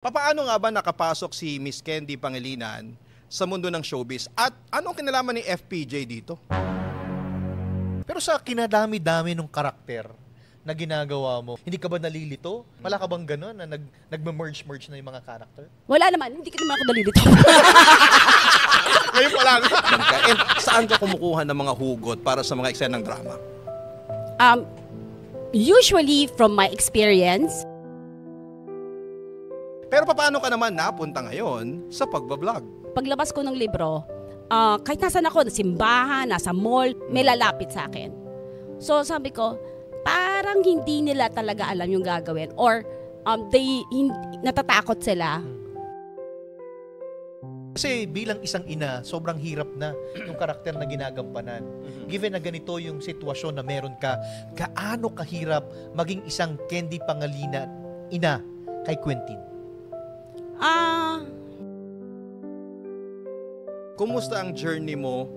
Papaano nga ba nakapasok si Miss Candy Pangilinan sa mundo ng showbiz? At anong kinalaman ni FPJ dito? Pero sa kinadami-dami ng karakter na ginagawa mo, hindi ka ba nalilito? Wala ka bang gano'n na nagme-merge na yung mga karakter? Wala naman, hindi ka naman ako nalilito. Ngayon pa lang. And saan ka kumukuha ng mga hugot para sa mga eksena ng drama? Usually from my experience. Pero paano ka naman napunta ngayon sa pagbablog? Paglabas ko ng libro, kahit nasan ako, simbahan, nasa mall, may lalapit sa akin. So sabi ko, parang hindi nila talaga alam yung gagawin or natatakot sila. Kasi bilang isang ina, sobrang hirap na yung karakter na ginagampanan. Given na ganito yung sitwasyon na meron ka, gaano kahirap maging isang Candy Pangilinan ina kay Quentin? Kumusta ang journey mo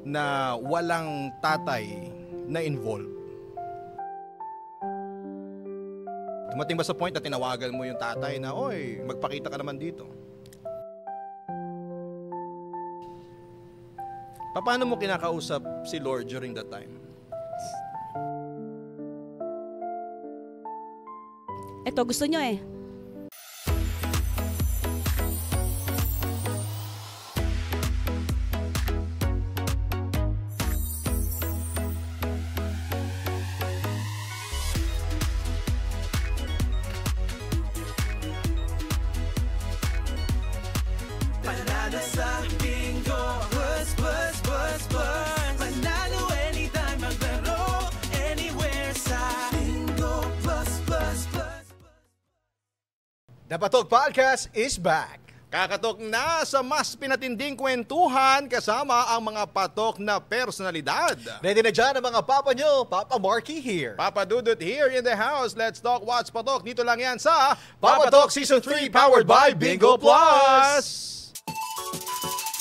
na walang tatay na involved? Dumating ba sa point na tinawagan mo yung tatay na, oy, magpakita ka naman dito? Paano mo kinakausap si Lord during that time? Ito, gusto nyo eh. Panalo sa bingo, plus, plus, plus, plus. Panalo anytime, maglaro, anywhere sa bingo, plus, plus, plus. The Patok Podcast is back! Kakatok na sa mas pinatinding kwentuhan kasama ang mga patok na personalidad. Ready na dyan ang mga papa nyo, Papa Marky here. Papa Dudut here in the house. Let's talk what's patok. Dito lang yan sa Papa Talk Season 3 powered by Bingo Plus.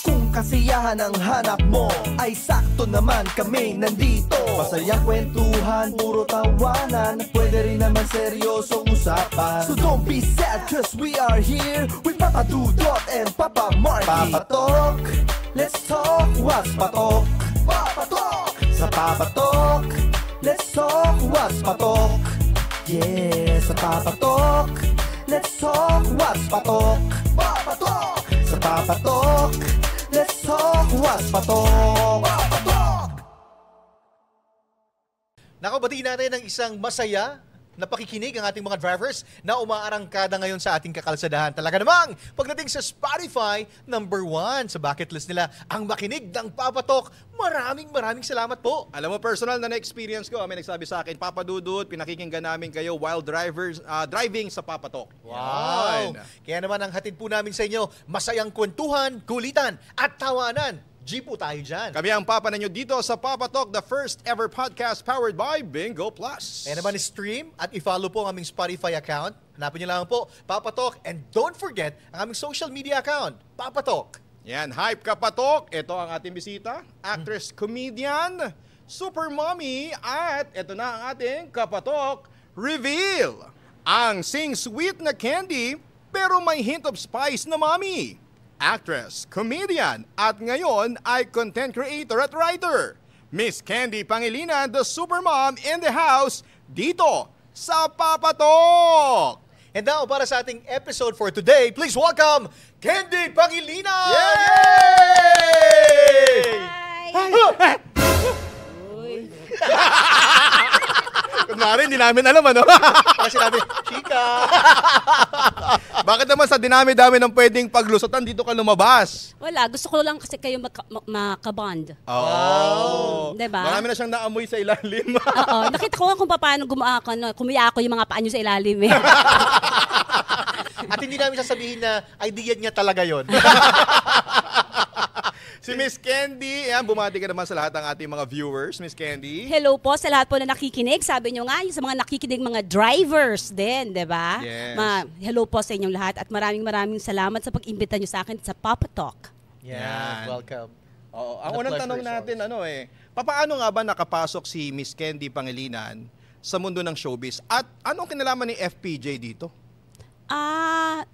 Kung kasiyahan ang hanap mo, ay sakto naman kami nandito. Masayang kwentuhan, puro tawanan, pwede rin naman seryosong usapan. So don't be sad cause we are here with Papa Dudut and Papa Marky. Papa Talk, let's talk what's patok. Papa Talk, sa Papa Talk, let's talk what's patok. Yeah, sa Papa Talk, let's talk what's patok. Papa Talk, sa Papa Talk, let's talk what's patok. Papa Talk. Nakabati natin ng isang masaya na pakikinig ang ating mga drivers na umaarangkada ngayon sa ating kakalsadahan. Talaga namang pagdating sa Spotify, #1 sa bucket list nila ang makinig ng Papa Talk. Maraming salamat po. Alam mo, personal na na-experience ko, may nagsabi sa akin, Papa Dudut, pinakikinggan namin kayo while driving sa Papa Talk. Wow! Kaya naman ang hatid po namin sa inyo, masayang kwentuhan, kulitan at tawanan. G po tayo dyan. Kami ang papa ninyo dito sa Papa Talk, the first ever podcast powered by Bingo Plus. Kaya naman stream at i-follow po ang aming Spotify account. Hanapin nyo lang po, Papa Talk. And don't forget ang aming social media account, Papa Talk. Yan, hype ka Patok. Ito ang ating bisita, actress, comedian, super mommy, at ito na ang ating Kapatok reveal. Ang sing sweet na candy pero may hint of spice na mommy. Actress, comedian, at ngayon ay content creator at writer. Miss Candy Pangilinan, the super mom in the house, dito sa Papa Talk. And now, para sa ating episode for today, please welcome Candy Pangilinan! Yay! Hi! Kunwari, hindi namin alam, ano? Kasi nabi, Chika! Bakit naman sa dinami-dami ng pwedeng paglusotan, dito ka lumabas? Wala, gusto ko lang kasi kayo makabond. Oh. Diba? Marami na siyang naamoy sa ilalim. Oo, nakita ko nga kung paano kumiyako yung mga paa nyo sa ilalim eh. At hindi namin sasabihin na idea niya talaga yon. Si Miss Candy, yan, bumati ka naman sa lahat ng ating mga viewers, Miss Candy. Hello po sa lahat po na nakikinig. Sabi nyo nga, yung sa mga nakikinig, mga drivers din, di ba? Yes. Hello po sa inyong lahat at maraming salamat sa pag-imbita nyo sa akin sa Papa Talk. Yan. Welcome. Oo, ang And a unang pleasure tanong is natin, papaano nga ba nakapasok si Miss Candy Pangilinan sa mundo ng showbiz? At anong kinalaman ni FPJ dito?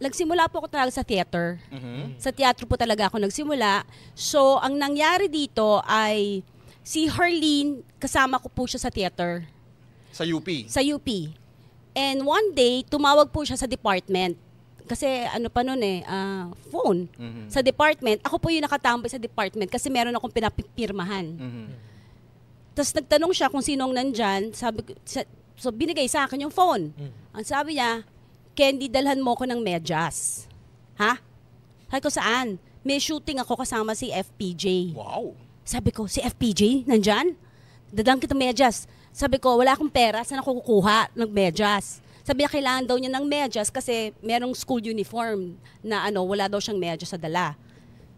Nagsimula po ako talaga sa theater. Mhm. Sa teatro po talaga ako nagsimula. So, ang nangyari dito ay si Harleen, kasama ko po siya sa theater, Sa UP. sa UP. And one day, tumawag po siya sa department. Kasi ano pa nun phone. Mhm. Sa department, ako po yung nakatambay sa department kasi meron akong pinapirmahan. Mhm. Tapos nagtanong siya kung sinong nandyan. So binigay sa akin yung phone. Ang sabi niya, Candy, dalhan mo ko ng medyas. Ha? Sabi ko, saan? May shooting ako kasama si FPJ. Wow. Sabi ko, si FPJ nandyan? Dadang kita medyas. Sabi ko, wala akong pera, saan ako kukuha ng medyas? Sabi niya, kailangan daw niya ng medyas kasi merong school uniform na wala daw siyang medyas sa dala.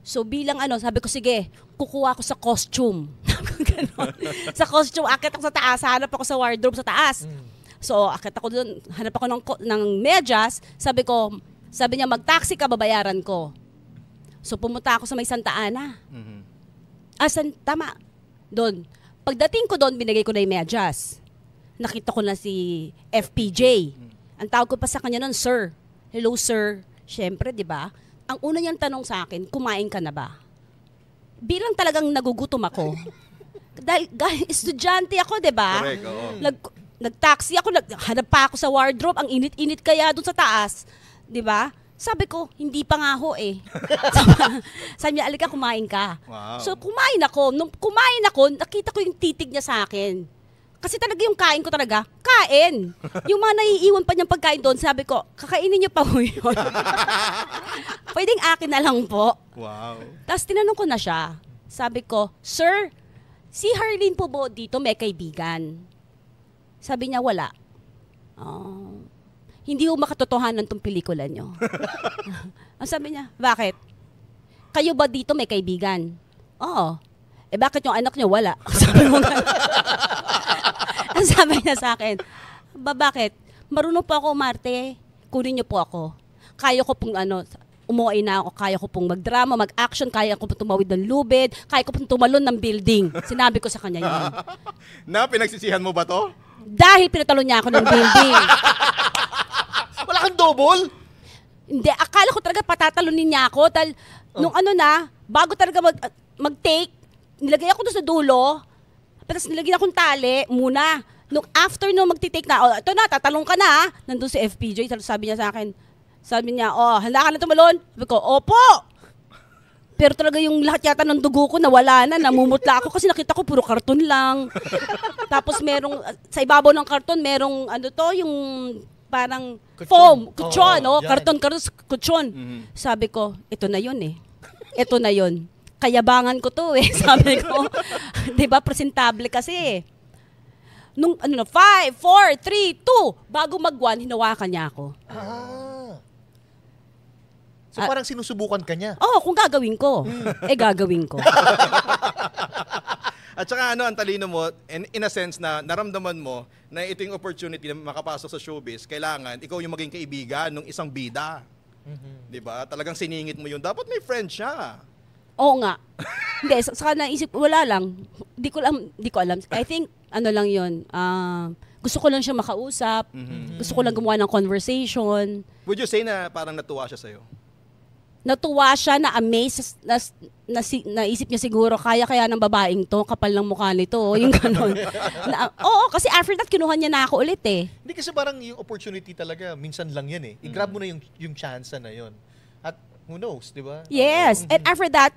So bilang sabi ko, sige, kukuha ako sa costume. Ganon. Sa costume, akit ako sa taas, hanap ako sa wardrobe sa taas. So akit ako doon, hanap ako ng medyas. Sabi niya, mag-taxi ka, babayaran ko. So pumunta ako sa may Santa Ana. Mhm. Tama. Doon. Pagdating ko doon, binigay ko na yung medyas. Nakita ko na si FPJ. Ang tawag ko pa sa kanya noon, sir. Hello, sir. Siyempre, di ba? Ang una niyang tanong sa akin, kumain ka na ba? Bilang talagang nagugutom ako. Dahil, estudyante ako, di ba? Correct, oo. Nag-taxi ako, hanap pa ako sa wardrobe. Ang init-init kaya doon sa taas. Di ba? Sabi ko, hindi pa nga ho eh. Sabi niya, alika, kumain ka. Wow. So, kumain ako. Nung kumain ako, nakita ko yung titig niya sa akin. Kasi talaga yung kain ko talaga, kain. Yung mga naiiwan pa niyang pagkain doon, sabi ko, kakainin niyo pa ho yun. Pwedeng akin na lang po. Wow. Tapos tinanong ko na siya. Sabi ko, sir, si Harleen po ba dito may kaibigan? Sabi niya, wala. Hindi ho makatotohanan tong pelikula niyo. Ang sabi niya, bakit? Kayo ba dito may kaibigan? Oo. Bakit yung anak niyo wala? Sabi mo nga. Ang sabi niya sa akin, bakit? Marunong po ako umarte. Kunin niyo po ako. Kaya ko pong umuwi na ako. Kaya ko pong magdrama, mag-action. Kaya ko pong tumawid ng lubid. Kaya ko pong tumalon ng building. Sinabi ko sa kanya yun. Na, pinagsisihan mo ba to? Dahil pinatalon niya ako ng building. Wala kang double? Hindi, akala ko talaga patatalunin niya ako. Dahil nung bago talaga mag-take, nilagay ako doon sa dulo. Tapos nilagyan akong tali muna. Nung after nung magti-take na, ito na, tatalong ka na. Nandun si FPJ, sabi niya sa akin, handa ka na tumalon? Sabi ko, opo! Pero talaga yung lahat yata ng dugo ko nawala na, namumutla ako kasi nakita ko puro karton lang. Tapos sa ibabaw ng karton, merong yung parang Kutsyon. foam, kutsyon, Yan. karton, kutsyon. Sabi ko, ito na yun eh. Ito na yun. Kayabangan ko to eh. Sabi ko, di ba, presentable kasi eh. Nung 5, 4, 3, 2, bago mag-1, hinawakan niya ako. So parang sinusubukan ka niya. Kung gagawin ko, gagawin ko. At saka ang talino mo, in a sense na naramdaman mo na ito yung opportunity na makapasok sa showbiz, kailangan ikaw yung maging kaibigan ng isang bida. Di ba? Talagang siningit mo yun. Dapat may friend siya. Oo nga. Hindi, saka naisip, wala lang. Di ko alam. I think, lang yun. Gusto ko lang siya makausap. Gusto ko lang gumawa ng conversation. Would you say na parang natuwa siya sa'yo? Natuwa siya, na-amaze, naisip niya siguro, kaya ng babaeng to, kapal ng mukha nito, yung gano'n. Oo, kasi after that, kinuha niya na ako ulit eh. Hindi kasi parang yung opportunity talaga, minsan lang yan eh. I-grab mo na yung chance na yun. At who knows, di ba? Yes, and after that,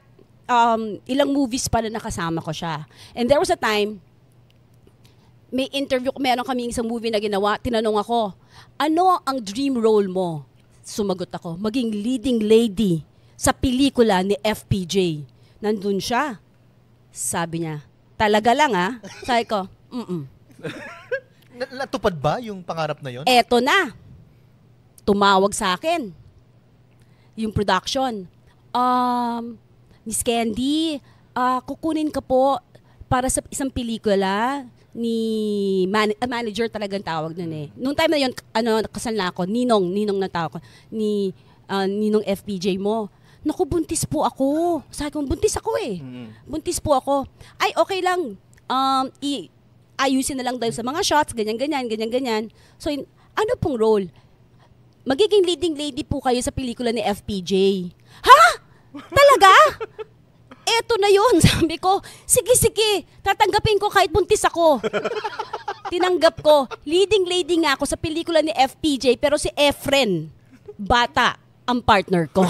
ilang movies pa na nakasama ko siya. And there was a time, may interview, meron kaming isang movie na ginawa, tinanong ako, ano ang dream role mo? Sumagot ako, maging leading lady sa pelikula ni FPJ. Nandun siya. Sabi niya, talaga lang Sabi ko, Natupad ba yung pangarap na yon? Eto na. Tumawag sa akin. Yung production. Miss Candy, kukunin ka po para sa isang pelikula ni manager talagang tawag nun eh. Noong time na yun, kasal na ako, Ninong na tawag ko, Ninong FPJ mo. Naku, buntis po ako. Sabi ko, buntis ako eh. Buntis po ako. Ay, okay lang. Ayusin na lang dahil sa mga shots, ganyan. So, ano pong role? magiging leading lady po kayo sa pelikula ni FPJ. Ha? Talaga? Eto na yun. Sabi ko, sige, tatanggapin ko kahit buntis ako. Tinanggap ko. Leading lady nga ako sa pelikula ni FPJ, pero si Efren, bata, ang partner ko.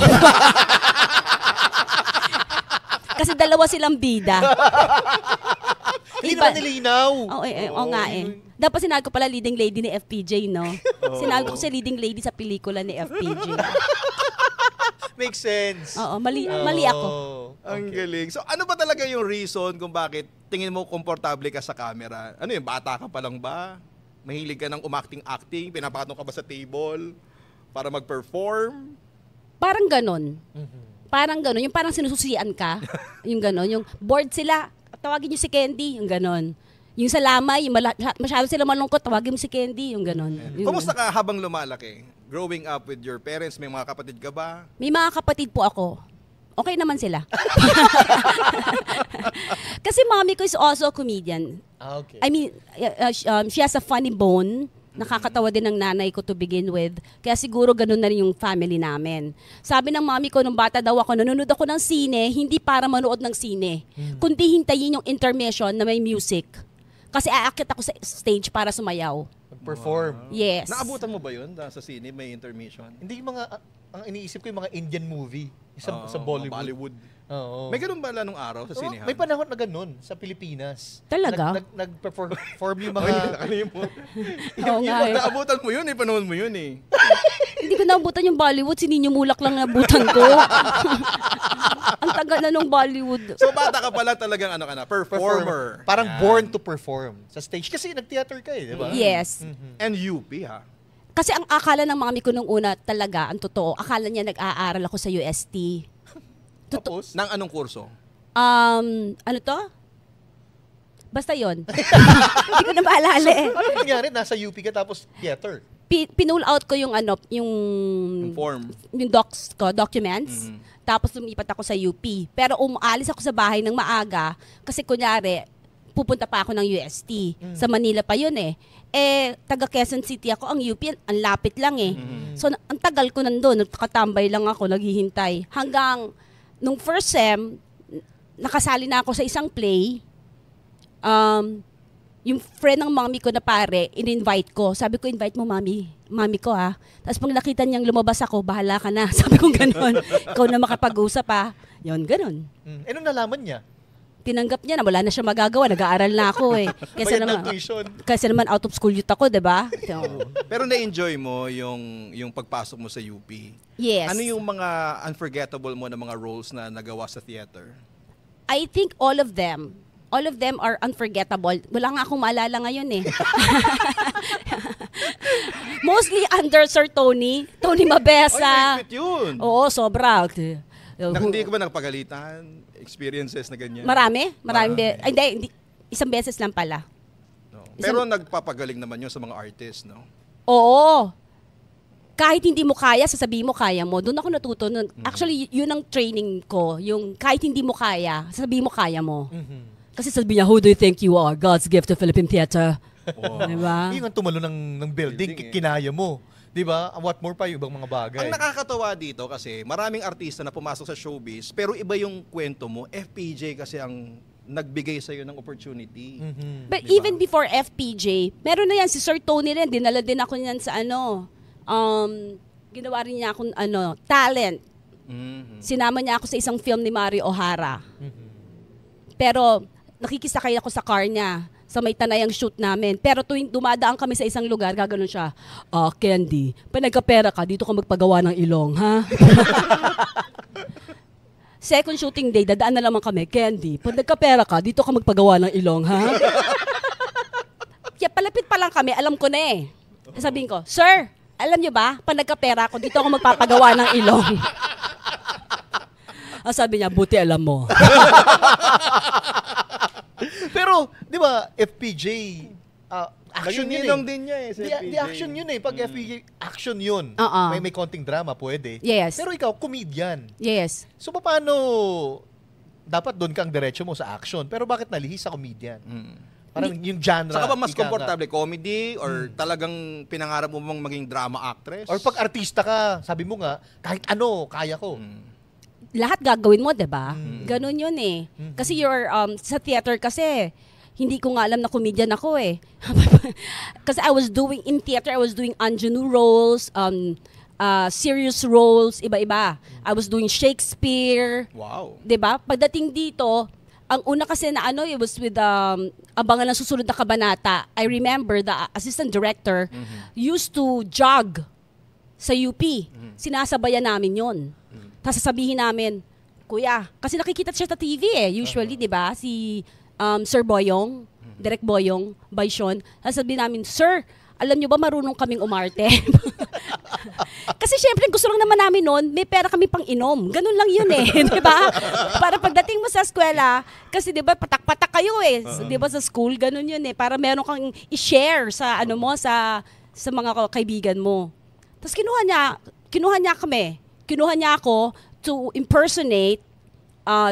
Kasi dalawa silang bida. Hindi naman nilinaw. Oo nga eh. Dapat sinabi ko pala leading lady ni FPJ, no? Sinabi ko si leading lady sa pelikula ni FPJ. Makes sense. Oo, mali ako. Ang galing. So ano ba talaga yung reason kung bakit tingin mo komportable ka sa camera? Ano yun, bata ka pa lang ba? Mahilig ka ng umakting-acting? Pinapatong ka ba sa table para mag-perform? Parang ganon. Parang ganon. Yung parang sinususian ka. Yung ganon. Yung bored sila, tawagin nyo si Candy. Yung ganon. Yung sa lamay, masyado sila malungkot, tawagin mo si Candy. Yung ganon. Kumusta ka habang lumalaki? Growing up with your parents, may mga kapatid ka ba? May mga kapatid po ako. Okay naman sila. Kasi mommy ko is also a comedian. Okay. I mean, she has a funny bone. Nakakatawa din ng nanay ko to begin with. Kaya siguro ganun na rin yung family namin. Sabi ng mami ko, nung bata daw ako, nanonood ako ng sine, hindi para manood ng sine, kundi hintayin yung intermission na may music. Kasi aakit ako sa stage para sumayaw. Mag-perform. Yes. Naabutan mo ba yun sa sine, may intermission? Hindi yung mga, ang iniisip ko yung mga Indian movie. Sa Mga Bollywood. Bollywood. Oo. May ganun ba nung araw sa sinehan? May panahon na ganun sa Pilipinas. Talaga? Nag-perform yung Ay, mga... nakalimot. Oo nga eh. Naabutan mo yun eh, panahon mo yun eh. Hindi ko naabutan yung Bollywood, si Ninyo Mulak lang naabutan ko. Ang tagal na nung Bollywood. So bata ka pala talagang ano ka na, performer. Parang Yan. born to perform sa stage. Kasi nag-theater ka eh, di ba? Yes. And UP ha. Kasi ang akala ng mami ko nung una talaga, ang totoo, akala niya nag-aaral ako sa UST. Tapos? Nang anong kurso? Ano to? Basta yon. Hindi ko na maalala eh. Ano nangyari? Nasa UP ka tapos theater. Pinull out ko yung ano, yung Form. yung docs ko, documents. Tapos lumipat ako sa UP. Pero umalis ako sa bahay ng maaga kasi kunyari, pupunta pa ako ng UST. Sa Manila pa yun eh. Taga Quezon City ako, ang UP, ang lapit lang eh. So, ang tagal ko nandun, nakatambay lang ako, naghihintay. Hanggang, nung first sem, nakasali na ako sa isang play. Yung friend ng mommy ko na pare, in-invite ko. Sabi ko, invite mo mami ko ha. Tapos pag nakita niyang lumabas ako, bahala ka na. Sabi ko gano'n. Ikaw na makapag-usap ha. Yun, gano'n. Anong nalaman niya? Tinanggap niya na wala na siya magagawa, nag-aaral na ako eh. Bayad ng tuition. Kasi naman out of school youth ako, 'di ba? So, Pero na-enjoy mo yung pagpasok mo sa UP. yes. Ano yung mga unforgettable mo na mga roles na nagawa sa theater? I think all of them are unforgettable. Wala nga akong maalala ngayon eh. Mostly under Sir Tony Mabesa. Ay, yun. Oo, sobra. Hindi ka ba nagpagalitan? Experiences na ganyan? Marami. Ay, hindi. Isang beses lang pala. No. Pero nagpapagaling naman yun sa mga artists, no? Oo. Kahit hindi mo kaya, sasabihin mo kaya mo. Doon ako natuto. Actually, yun ang training ko. Yung kahit hindi mo kaya, sasabihin mo kaya mo. Kasi sabi niya, who do you think you are? God's gift to Philippine theater. Diba? Yung tumalo ng building, Building, eh. kinaya mo. Di ba? What more pa yung ibang mga bagay. Ang nakakatawa dito kasi maraming artista na pumasok sa showbiz, pero iba yung kwento mo. FPJ kasi ang nagbigay sa'yo ng opportunity. But Diba? even before FPJ, meron na yan si Sir Tony rin. Dinala din ako niyan sa ginawa rin niya akong talent. Sinama niya ako sa isang film ni Mario O'Hara. Pero nakikisakay ako sa car niya sa may Tanayang shoot namin. Pero tuwing dumadaan kami sa isang lugar, gaganon siya, Candy, pag nagkapera ka, dito ka magpagawa ng ilong, ha? Second shooting day, dadaan na naman kami, Candy, pag nagkapera ka, dito ka magpagawa ng ilong, ha? Kaya palapit pa lang kami, alam ko na eh. Sabihin ko, Sir, alam niyo ba, pag nagkapera ako, dito ako magpapagawa ng ilong. Sabi niya, buti alam mo. Pero, di ba, FPJ, action Naging yun ninong eh. din niya eh, sa FPJ. Di action yun eh. Pag FPJ, action yun. Oo. May konting drama, pwede. Yes. Pero ikaw, comedian. Yes. So, paano, dapat doon kang diretso mo sa action, pero bakit nalihis sa comedian? Parang yung genre. Saka ba mas ika nga. komportable, comedy or talagang pinangarap mo bang maging drama actress? Or pag artista ka, sabi mo nga, kahit ano, kaya ko. Lahat gagawin mo, 'di ba? Ganun 'yun eh. Kasi sa theater kasi hindi ko nga alam na comedian ako eh. Kasi in theater, I was doing ingenue roles, serious roles, iba-iba. I was doing Shakespeare, Wow. 'di ba? Pagdating dito, ang una kasi na it was with abangan ng susunod na kabanata. I remember the assistant director used to jog sa UP. Sinasabayan namin 'yon. Tapos sasabihin namin, Kuya, kasi nakikita siya sa TV usually, 'di ba? Si Sir Boyong, Direk Boyong, Baisyon. Sasabihin namin, Sir, alam niyo ba marunong kaming umarte? Kasi syempre gusto lang naman namin noon, may pera kami pang inom. Ganun lang yun 'di ba? Para pagdating mo sa eskwela, kasi 'di ba patak-patak kayo 'di ba sa school, ganun yun para meron kang i-share sa sa mga kaibigan mo. Tapos kinuha niya ako to impersonate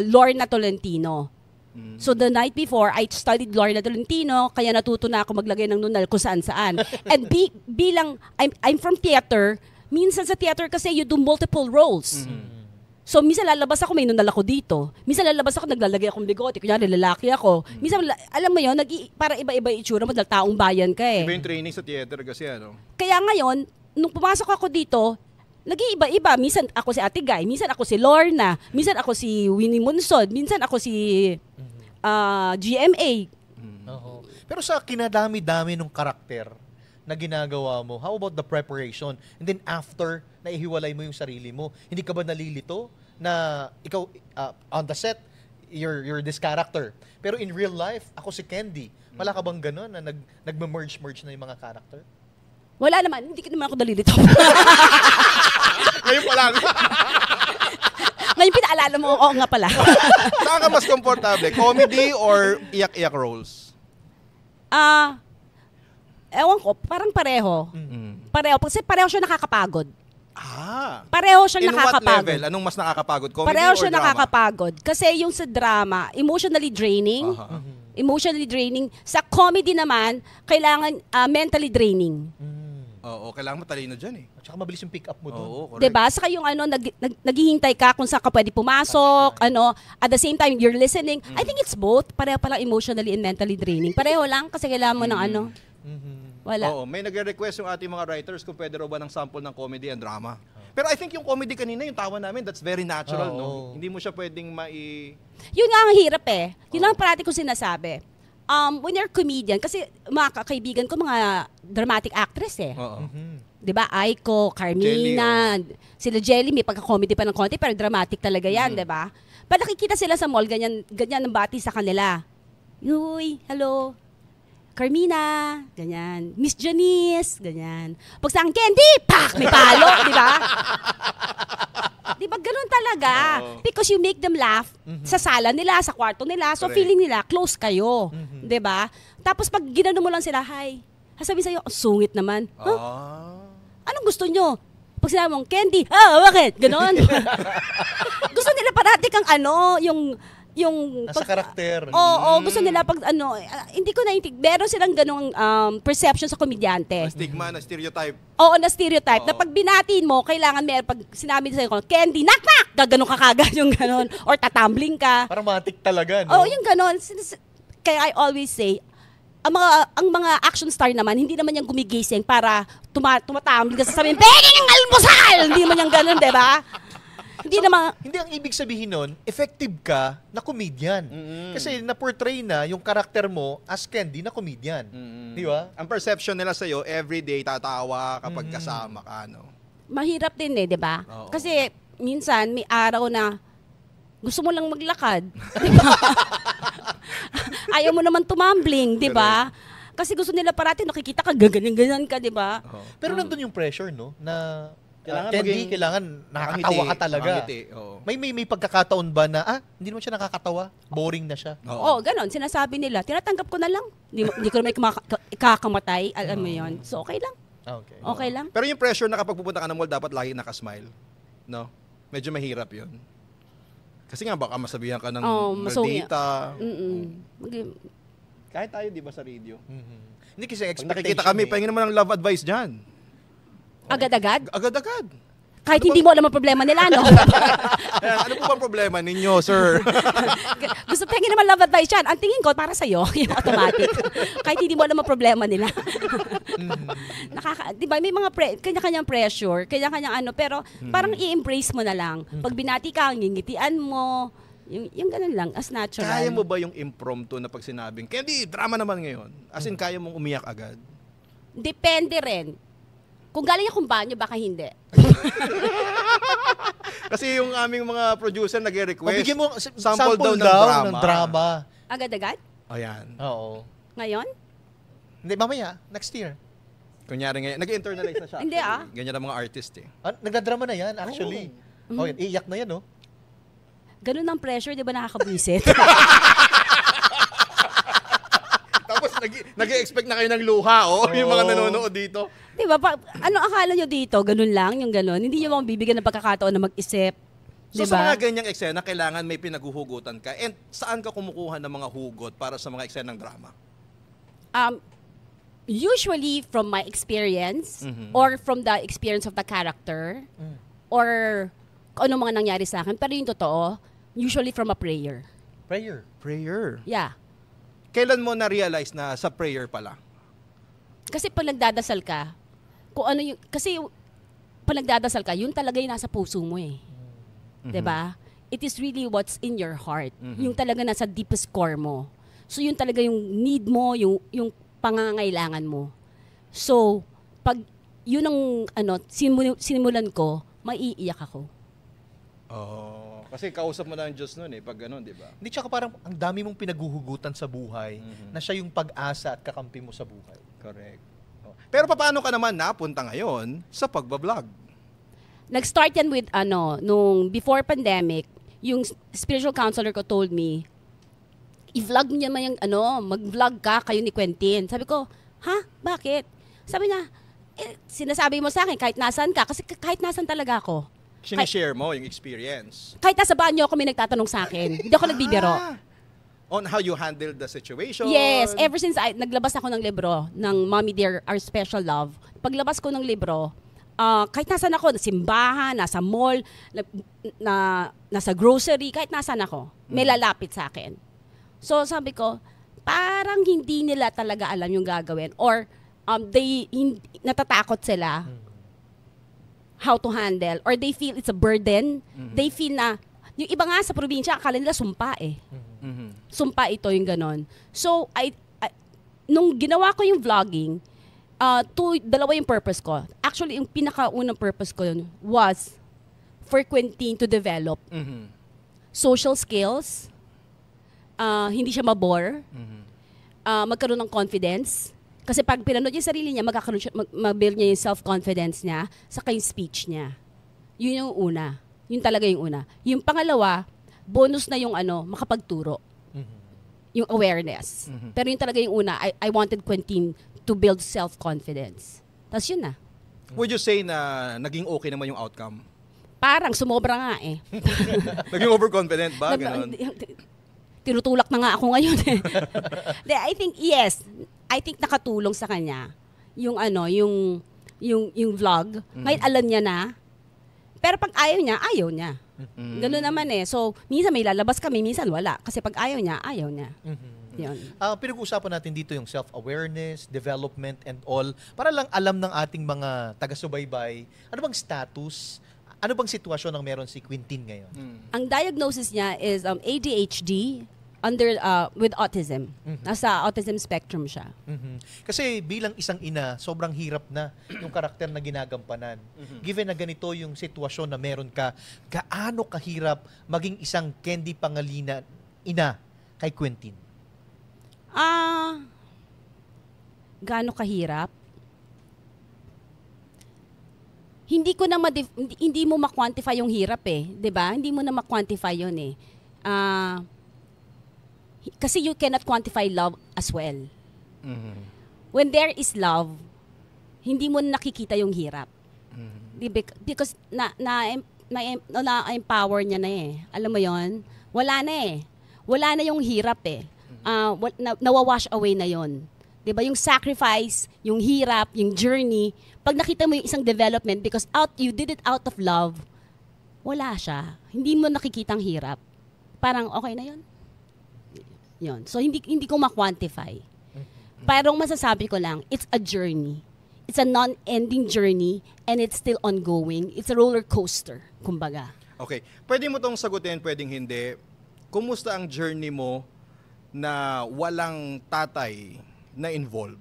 Lorna Tolentino. So the night before, I studied Lorna Tolentino, kaya natuto na ako maglagay ng nunal kung saan-saan. And bilang, I'm from theater, minsan sa theater kasi you do multiple roles. So minsan lalabas ako, may nunal ako dito. Minsan lalabas ako, naglalagay akong bigote, kunyari lalaki ako. Minsan, alam mo yun, para iba-iba itsura mo dahil taong bayan ka Iba yung training sa theater kasi Kaya ngayon, nung pumasok ako dito, nag-iiba-iba. Minsan ako si Ate Guy, minsan ako si Lorna, minsan ako si Winnie Munsod, minsan ako si GMA. Pero sa kinadami-dami ng karakter na ginagawa mo, how about the preparation? And then after, naihiwalay mo yung sarili mo, hindi ka ba nalilito na ikaw, on the set, you're this character. Pero in real life, ako si Candy. Wala ka bang gano'n na nagme-merge na yung mga character? Wala naman, hindi naman ako nalilito. Ngayon pa lang. Ngayon pinaalala mo, oo nga pala. Saan ka mas komportable? Comedy or iyak-iyak roles? Ewan ko, parang pareho. Pareho, kasi pareho siya nakakapagod. Pareho siyang In what nakakapagod. level? Anong mas nakakapagod? Comedy Pareho or siya drama? nakakapagod. Kasi yung sa drama, emotionally draining. Emotionally draining. Sa comedy naman, kailangan mentally draining. Oo, kailangan mo talino dyan At saka mabilis yung pick up mo doon. Oo, correct. Diba? Saka yung naghihintay ka kung saan ka pwede pumasok, at the same time, you're listening. I think it's both. Pareho palang emotionally and mentally draining. Pareho lang kasi kailangan mo ng wala. Oo, may nagre-request yung ating mga writers kung pwede raw ba ng sample ng comedy and drama. Pero I think yung comedy kanina, yung tawa namin, that's very natural, no? Hindi mo siya pwedeng Yun nga ang hirap Yun lang parati ko sinasabi. When you're comedian, kasi mga kaibigan ko, mga dramatic actress Oo. Diba? Aiko, Carmina, sila Jelly, may pagka-comedy pa ng konti, pero dramatic talaga yan, diba? Pag nakikita sila sa mall, ganyan ang bati sa kanila. Uy, hello, Carmina, ganyan. Miss Janice, ganyan. Pag sa Candy, pak, may palo, diba? Diba, ganun talaga. Because you make them laugh sa sala nila, sa kwarto nila, so Correct. feeling nila, close kayo. Diba? Tapos pag ginano mo lang sila, hi, sasabihin sa'yo, sungit naman. Huh? Anong gusto nyo? Pag sinabi mong, Candy, bakit? Ganon. Gusto nila parati kang yung Nasa karakter. Oo, gusto nila pag hindi ko naintig. Meron silang ganong perception sa komedyante. Stigma, na stereotype. Oo, na stereotype. Na pag binatiin mo, kailangan pag sinabi sa'yo, Candy, knock! Gaganon ka kagad yung ganon. Or tatumbling ka. Parang matik talaga, no? Oo, yung ganon. Kaya I always say, ang mga action star naman, hindi naman yung gumigising para tumatambling ka sasabihin, pwede ng almusal! Hindi naman yung ganon, diba? Hindi naman. Hindi ang ibig sabihin nun, effective ka na comedian. Kasi na-portray na yung karakter mo as Candy na comedian. Di ba? Ang perception nila sa'yo, everyday tatawa kapag kasama ka, no? Mahirap din di ba? Oo. Kasi minsan may araw na gusto mo lang maglakad. Ayaw mo naman tumambling, di ba? Kasi gusto nila parati nakikita ka gaganyan-ganyan ka, di ba? Pero nandun yung pressure, no? Na Kailangan Candy, maging kailangan nakakatawa ka talaga. Makangiti, oo. May pagkakataon ba na, hindi naman siya nakakatawa? Boring na siya? Oo, ganon. Sinasabi nila, tinatanggap ko na lang. Hindi ko naman ikakamatay. Alam mo yon. So, okay lang. Okay. Okay lang. Pero yung pressure na kapag pupunta ka ng mall, dapat lagi nakasmile. No? Medyo mahirap yun. Kasi nga, baka masabihan ka ng masungit. maldita. Kahit tayo, di ba, sa radio. Hindi kasi Pag expectation. nakikita kami, pahingin naman ng love advice dyan. Agad-agad? Agad-agad. Kahit hindi mo alam ang problema nila, no? Ayan, ano po bang problema ninyo, sir? Gusto pengen naman love advice yan. Ang tingin ko, para sa'yo, yung automatic. Kahit hindi mo alam ang problema nila. Di ba, may mga kanya-kanyang pressure, kanya-kanyang ano, pero parang i-embrace mo na lang. Pag binati ka, ngingitian mo, yung ganun lang, as natural. Kaya mo ba yung impromptu na pag sinabing, Candy, drama naman ngayon. As in, kaya mong umiyak agad? Depende rin. Kung galing akong banyo, baka hindi. Kasi yung aming mga producer nag-request, Bigyan mo sample daw ng drama. Agad-agad? Ayan. Oo. Ngayon? Hindi, mamaya, next year. Kunyari ngayon, nag-internalize na siya. Hindi, ah. Ganyan ang mga artist eh. Nagdadrama na yan, actually. Oh, iyak na yan, no? Ganun ang pressure, di ba nakakabwisit? Tapos nag-expect na kayo ng luha, oh, yung mga nanonood dito. Di ba? Ano akala nyo dito? Ganun lang, yung ganun. Hindi nyo mga bibigyan ng pagkakataon na mag-isip. So Di sa ba? mga ganyang eksena, kailangan may pinaghuhugutan ka. And saan ka kumukuha ng mga hugot para sa mga eksenang drama? Usually from my experience or from the experience of the character or kung ano mga nangyari sa akin. Pero yung totoo, usually from a prayer. Prayer. Yeah. Kailan mo na-realize na sa prayer pala? Kasi pag nagdadasal ka, kung ano yung, kasi pag nagdadasal ka, yun talaga yung nasa puso mo eh. 'Di ba? It is really what's in your heart. Yung talaga nasa deepest core mo. So yun talaga yung need mo, yung pangangailangan mo. So, pag yun ang ano, sinimulan ko, maiiyak ako. Oh, kasi kausap mo na ang Diyos noon eh, pag gano'n, di ba? Hindi, tsaka parang ang dami mong pinaghuhugutan sa buhay na siya yung pag-asa at kakampi mo sa buhay. Correct. Oh. Pero paano ka naman napunta ngayon sa pagbablog? Nag-start yan with nung before pandemic, yung spiritual counselor ko told me, i-vlog niya man yung mag-vlog ka kayo ni Quentin. Sabi ko, ha? Bakit? Sabi niya, sinasabi mo sa akin kahit nasan ka, kasi kahit nasan talaga ako. Sinishare mo yung experience. Kahit nasa banyo ako may nagtatanong sa akin. Hindi ako nagbibiro. On how you handled the situation. Yes, ever since naglabas ako ng libro, ng Mommy Dear, Our Special Love, paglabas ko ng libro, kahit nasan ako, simbahan, nasa mall, nasa grocery, kahit nasan ako, may lalapit sa akin. So sabi ko, parang hindi nila talaga alam yung gagawin or natatakot sila how to handle or they feel it's a burden. They feel na, yung iba nga sa probinsya, akala nila sumpa eh. Sumpa ito yung ganon. So, nung ginawa ko yung vlogging, dalawa yung purpose ko. Actually, yung pinakaunang purpose ko yun was for Quentin to develop social skills, hindi siya mabore, magkaroon ng confidence. Kasi pag pinanood niya yung sarili niya, mag-build niya yung self-confidence niya, saka yung speech niya. Yun yung una. Yun talaga yung una. Yung pangalawa, bonus na yung makapagturo. Yung awareness. Pero yun talaga yung una, I wanted Quentin to build self-confidence. Tapos yun na. Would you say na naging okay naman yung outcome? Parang sumobra nga eh. Naging overconfident ba? Ganon? Tinutulak na nga ako ngayon eh. I think, yes. I think nakatulong sa kanya yung yung vlog. Ngayon alam niya na. Pero pag ayaw niya. Ganun naman eh. So, minsan may lalabas kami, minsan wala. Kasi pag ayaw niya. Yun. Pinag-uusapan natin dito yung self-awareness, development, and all. Para lang alam ng ating mga taga-subaybay, ano bang status, ano bang sitwasyon ang meron si Quentin ngayon? Ang diagnosis niya is ADHD with autism. Nasa autism spectrum siya. Kasi bilang isang ina, sobrang hirap na yung karakter na ginagampanan. Given na ganito yung sitwasyon na meron ka, gaano kahirap maging isang Candy Pangilinan ina kay Quentin? Gaano kahirap? Hindi mo ma-quantify yung hirap eh, 'di ba? Hindi mo na ma-quantify 'yon eh. Kasi you cannot quantify love as well. When there is love, hindi mo nakikita yung hirap. Because na-empower niya na eh. Alam mo 'yon? Wala na eh. Wala na yung hirap eh. nawawash away na yon. 'Di ba? Yung sacrifice, yung hirap, yung journey, pag nakita mo yung isang development because you did it out of love, wala siya. Hindi mo nakikitang hirap. Parang okay na yon. Yon. So hindi ko ma-quantify. Parang masasabi ko lang, it's a journey. It's a non-ending journey and it's still ongoing. It's a roller coaster, kumbaga. Okay. Pwede mo tong sagutin, pwedeng hindi. Kumusta ang journey mo na walang tatay na involved?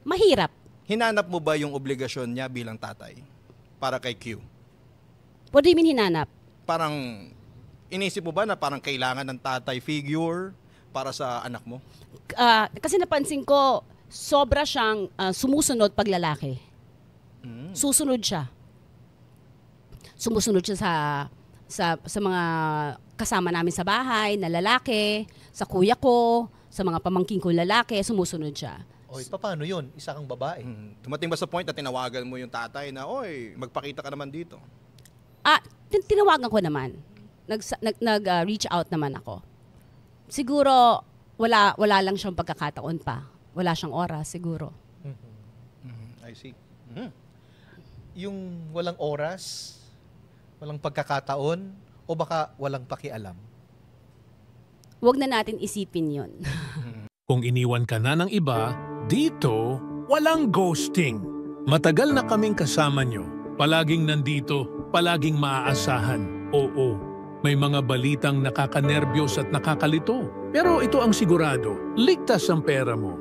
Mahirap. Hinanap mo ba yung obligasyon niya bilang tatay para kay Q? What do you mean hinanap? Parang inisip mo ba na parang kailangan ng tatay figure para sa anak mo? Kasi napansin ko, sobra siyang sumusunod pag lalaki. Susunod siya. Sumusunod siya sa mga kasama namin sa bahay na lalaki, sa kuya ko, sa mga pamangking ko lalaki, sumusunod siya. Oy, paano yun? Isa kang babae. Tumating ba sa point na tinawagan mo yung tatay na, oy, magpakita ka naman dito? Tinawagan ko naman. Nag-reach out naman ako. Siguro, wala lang siyang pagkakataon pa. Wala siyang oras, siguro. I see. Yung walang oras, walang pagkakataon, o baka walang pakialam? Huwag na natin isipin yun. Kung iniwan ka na ng iba, dito, walang ghosting. Matagal na kaming kasama nyo. Palaging nandito, palaging maaasahan. Oo, may mga balitang nakakanerbiyos at nakakalito. Pero ito ang sigurado, ligtas ang pera mo.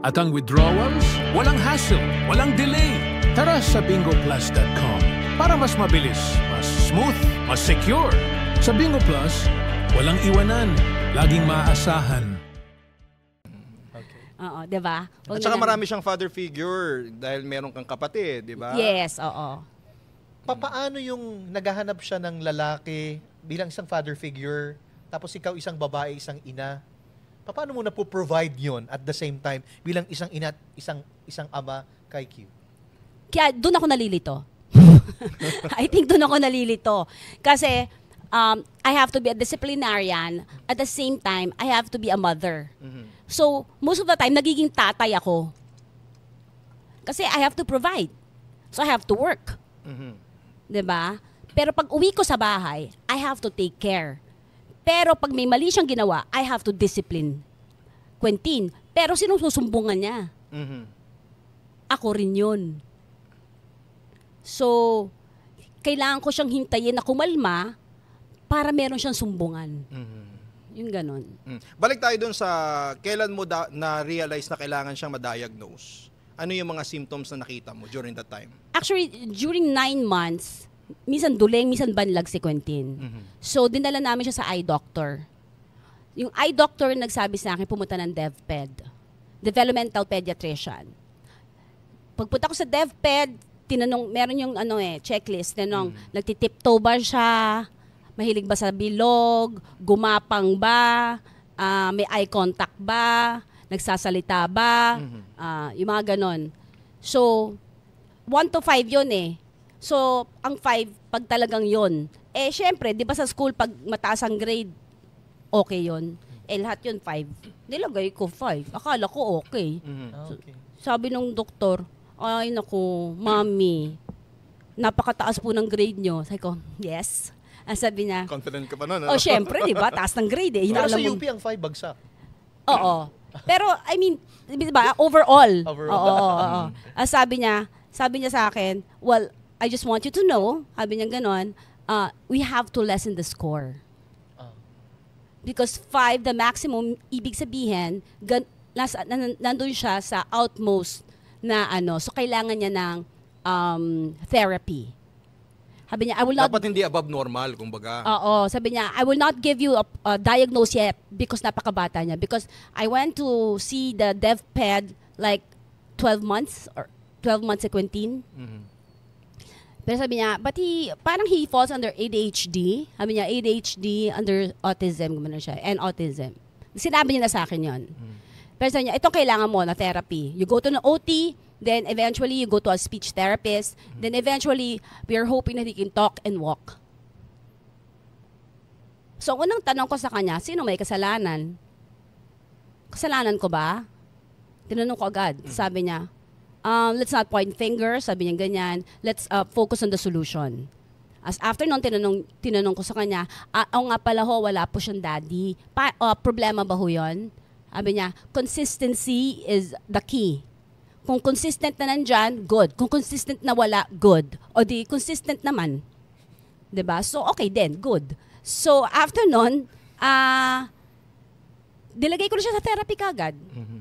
At ang withdrawals, walang hassle, walang delay. Tara sa bingoplus.com para mas mabilis, mas smooth, mas secure. Sa Bingo Plus, walang iwanan, laging maaasahan. Oo, 'di ba? At saka marami siyang father figure dahil meron kang kapatid, di ba? Yes, oo. Papaano yung naghahanap siya ng lalaki bilang isang father figure, tapos ikaw isang babae, isang ina? Paano mo na po-provide yon at the same time bilang isang ina at isang ama kay Q? Kaya doon ako nalilito. I think doon ako nalilito. Kasi I have to be a disciplinarian. At the same time, I have to be a mother. So, most of the time, nagiging tatay ako. Kasi I have to provide. So, I have to work. Diba? Pero pag uwi ko sa bahay, I have to take care. Pero pag may mali siyang ginawa, I have to discipline Quentin. Pero sinong susumbungan niya? Ako rin yun. So, kailangan ko siyang hintayin na kumalma para meron siyang sumbungan. Yung ganon. Balik tayo dun sa kailan mo na-realize na kailangan siyang ma-diagnose. Ano yung mga symptoms na nakita mo during that time? Actually, during 9 months, minsan duling, minsan banlag si Quentin. So, dinala namin siya sa eye doctor. Yung eye doctor nagsabi sa akin, pumunta ng DevPed, Developmental Pediatrician. Pagpunta ko sa DevPed, tinanong, meron yung checklist, tinanong, nagtitiptoe ba siya? Mahilig ba sa bilog? Gumapang ba? May eye contact ba? Nagsasalita ba? Yung mga ganon. So, 1 to 5 yun eh. So, ang 5, pag talagang yun. Eh, syempre, di ba sa school, pag mataas ang grade, okay yun. Eh, lahat yun 5. Nilagay ko 5. Akala ko okay. Okay. Sabi nung doktor, ay naku, mami, napakataas po ng grade nyo. Sabi ko, yes. Sabi niya, Confident ka pa nun? oh, syempre, di ba? Taas ng grade eh. Pero sa Hinaalam mo- UP ang 5 bagsak. Oo. Pero, I mean, di ba, overall. Overall. Oo. Sabi niya sa akin, well, I just want you to know, sabi niya ganon, we have to lessen the score. Because 5, the maximum, ibig sabihin, nandun siya sa outmost na so kailangan niya ng therapy. Sabi niya, I will not... Dapat hindi above normal, kumbaga. Oo, sabi niya, I will not give you a diagnose yet because napakabata niya. Because I went to see the DevPed like 12 months si Quentin. Pero sabi niya, but parang he falls under ADHD. Sabi niya, ADHD under autism, gumano siya, and autism. Sinabi niya na sa akin yon. Pero sabi niya, itong kailangan mo na therapy. You go to an OT, then eventually you go to a speech therapist, then eventually we are hoping that he can talk and walk. So, unang tanong ko sa kanya, sino may kasalanan? Kasalanan ko ba? Tinanong ko agad. Sabi niya, let's not point fingers. Sabi niya ganyan. Let's focus on the solution. As after nun, tinanong ko sa kanya, oo nga pala ho, wala po siyang daddy. Problema ba ho yun? Sabi niya, consistency is the key. Kung consistent na nandyan, good. Kung consistent na wala, good. O di, consistent naman. 'Di ba? So, okay din, good. So, after nun, dilagay ko na siya sa therapy kagad.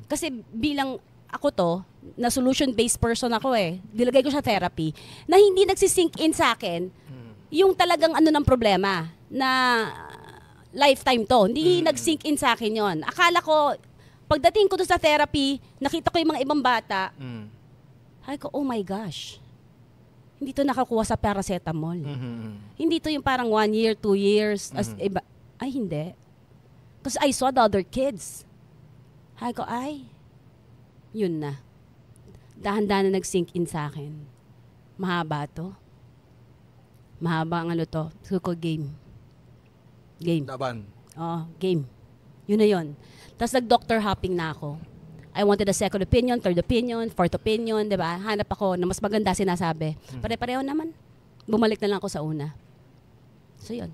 Kasi bilang ako to, na solution-based person ako dilagay ko siya sa therapy, na hindi nagsisink in sa akin, yung talagang ano ng problema, na lifetime to. Hindi nag-sink in sa akin yon. Akala ko, pagdating ko to sa therapy, nakita ko yung mga ibang bata, ay ko, oh my gosh, hindi to nakakuha sa paracetamol. Hindi to yung parang 1 year, 2 years, as iba. Ay, hindi. Because I saw the other kids. Ay ko, yun na. Dahan-dahan na nag-sink in sa akin. Mahaba to. Mahaba ang ano to. So ko game. Game. Laban. Oh, game. Yun na yun. Tapos nag-doctor hopping na ako. I wanted a second opinion, third opinion, fourth opinion, di ba? Hanap ako na mas maganda sinasabi. Pare-pareho naman. Bumalik na lang ako sa una. So yun.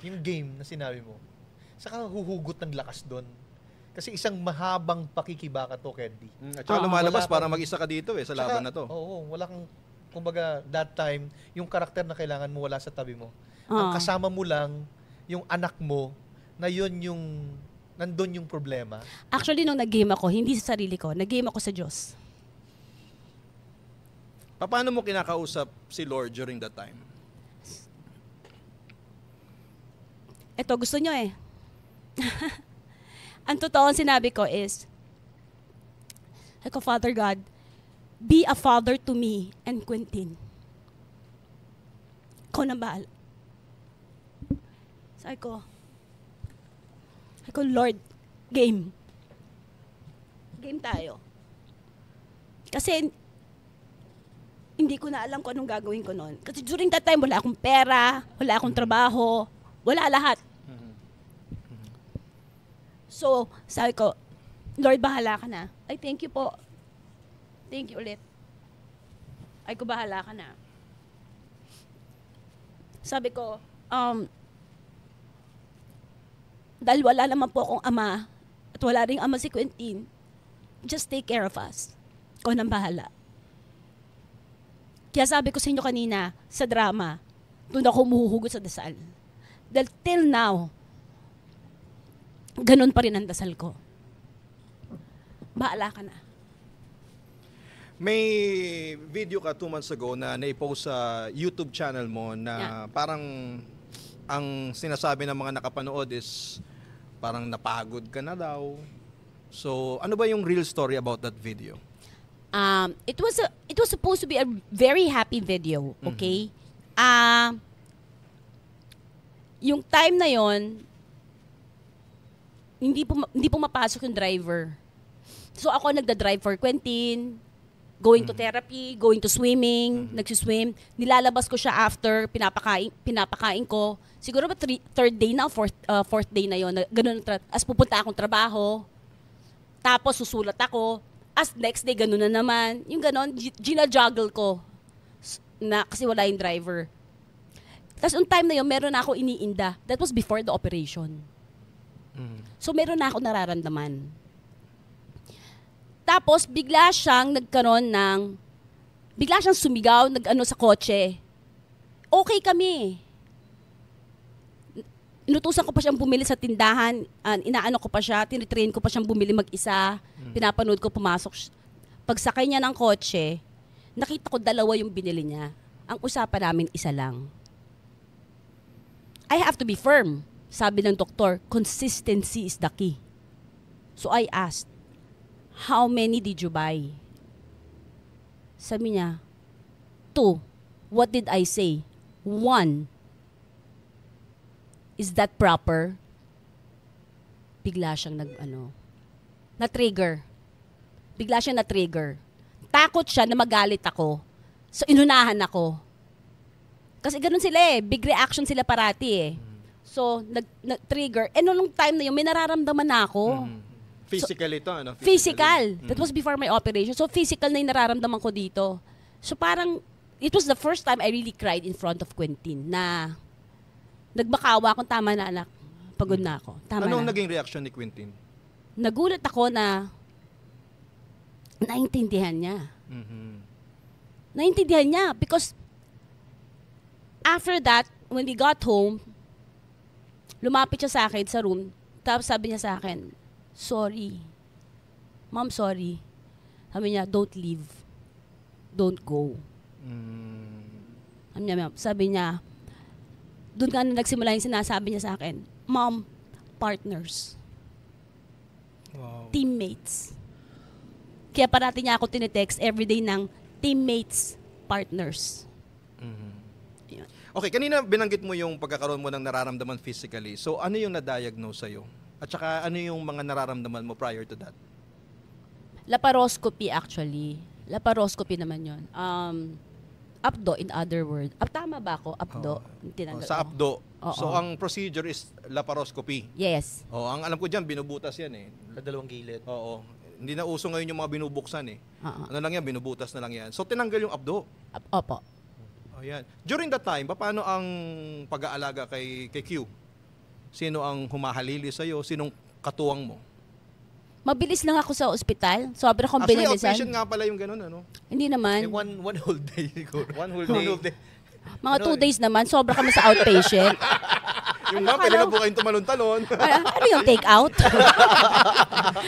Yung game na sinabi mo, saka huhugot ng lakas doon. Kasi isang mahabang pakikibaka to, Candy. At saka lumalabas para mag-isa ka dito sa laban na to. Oo, wala kang, kumbaga, that time, yung karakter na kailangan mo wala sa tabi mo. Ang kasama mo lang, yung anak mo, na yun yung, nandun yung problema. Actually, nung nag-game ako, hindi sa sarili ko, nag-game ako sa Diyos. Paano mo kinakausap si Lord during that time? Ito, gusto nyo Ang totoo sinabi ko is, ako, Father God, be a father to me and Quentin. Ikaw na bahala. Sabi ko, Lord, game. Game tayo. Kasi, hindi ko na alam kung anong gagawin ko noon. Kasi during that time, wala akong pera, wala akong trabaho, wala lahat. So, sabi ko, Lord, bahala ka na. Ay, thank you po. Thank you ulit. Ay, ko bahala ka na. Sabi ko, dahil wala naman po akong ama, at wala ring ama si Quentin, just take care of us. Ikaw nang bahala. Kaya sabi ko sa inyo kanina, sa drama, doon ako umuhugot sa dasal. Dahil till now, ganun pa rin ang dasal ko. Bahala ka na. May video ka 2 months ago na naipost sa YouTube channel mo na parang ang sinasabi ng mga nakapanood is parang napagod ka na daw. So, ano ba yung real story about that video? It was supposed to be a very happy video, okay? Yung time na yon, hindi pumapasok yung driver. So ako nagda-drive for Quentin, going to therapy, going to swimming, nagsiswim. Nilalabas ko siya after, pinapakain ko. Siguro ba third day na, fourth day na yon. Ganun, as pupunta akong trabaho, tapos susulat ako, as next day ganun na naman. Yung ganun, gina-juggle ko na kasi wala yung driver. Tapos yung time na yun, meron na ako iniinda. That was before the operation. So meron na ako nararamdaman. Tapos bigla siyang sumigaw, nag-ano sa kotse. Okay kami. Inutusan ko pa siyang bumili sa tindahan, inaano ko pa siya, tinitrain ko pa siyang bumili mag-isa, pinapanood ko pumasok. Pagsakay niya ng kotse, nakita ko 2 yung binili niya. Ang usapan namin 1 lang. I have to be firm. Sabi ng doktor, consistency is the key. So I asked, how many did you buy? Sabi niya, 2. What did I say? 1. Is that proper? Bigla siyang na-trigger. Bigla siyang na-trigger. Takot siya na magalit ako. So inunahan ako. Kasi ganun sila eh. Big reaction sila parati eh. So, nag-trigger. And nung time na yun, may nararamdaman na ako. Physical ito, ano? Physical. That was before my operation. So, physical na yung nararamdaman ko dito. So, parang, it was the first time I really cried in front of Quentin na nagbakawa akong tama na anak. Pagod na ako. Tama Anong na. naging reaction ni Quentin? Nagulat ako na naintindihan niya. Naintindihan niya because after that, when we got home, lumapit siya sa akin sa room, tapos sabi niya sa akin, sorry. Mom, sorry. Sabi niya, don't leave. Don't go. Sabi niya, doon ka na nagsimula yung sinasabi niya sa akin, Mom, partners. Wow. Teammates. Kaya parati niya ako tinitext everyday ng teammates, partners. Yun. Okay, kanina binanggit mo yung pagkakaroon mo ng nararamdaman physically. So, ano yung na-diagnose sa'yo? At saka, ano yung mga nararamdaman mo prior to that? Laparoscopy actually. Laparoscopy naman yun. Abdo, in other words. Tama ba ako? Abdo. Tinanggal Sa ko. abdo. Oo. So, ang procedure is laparoscopy. Yes. Ang alam ko dyan, binubutas yan eh. Sa dalawang gilid. Oo. Hindi na uso ngayon yung mga binubuksan eh. Oo. Ano lang yan, binubutas na lang yan. So, tinanggal yung abdo. Opo. Ayan. During that time, paano ang pag-aalaga kay Q? Sino ang humahalili sa'yo? Sinong katuwang mo? Mabilis lang ako sa ospital. Sobra kong Actually, binilisan. outpatient nga pala yung ganun, ano? Hindi naman. One whole day siguro. One whole day. Mga 2 days naman. Sobra kami sa outpatient. Yung Ano ma'am, ka, pwede na no? po kayong tumalon-talon. Ano yung take out?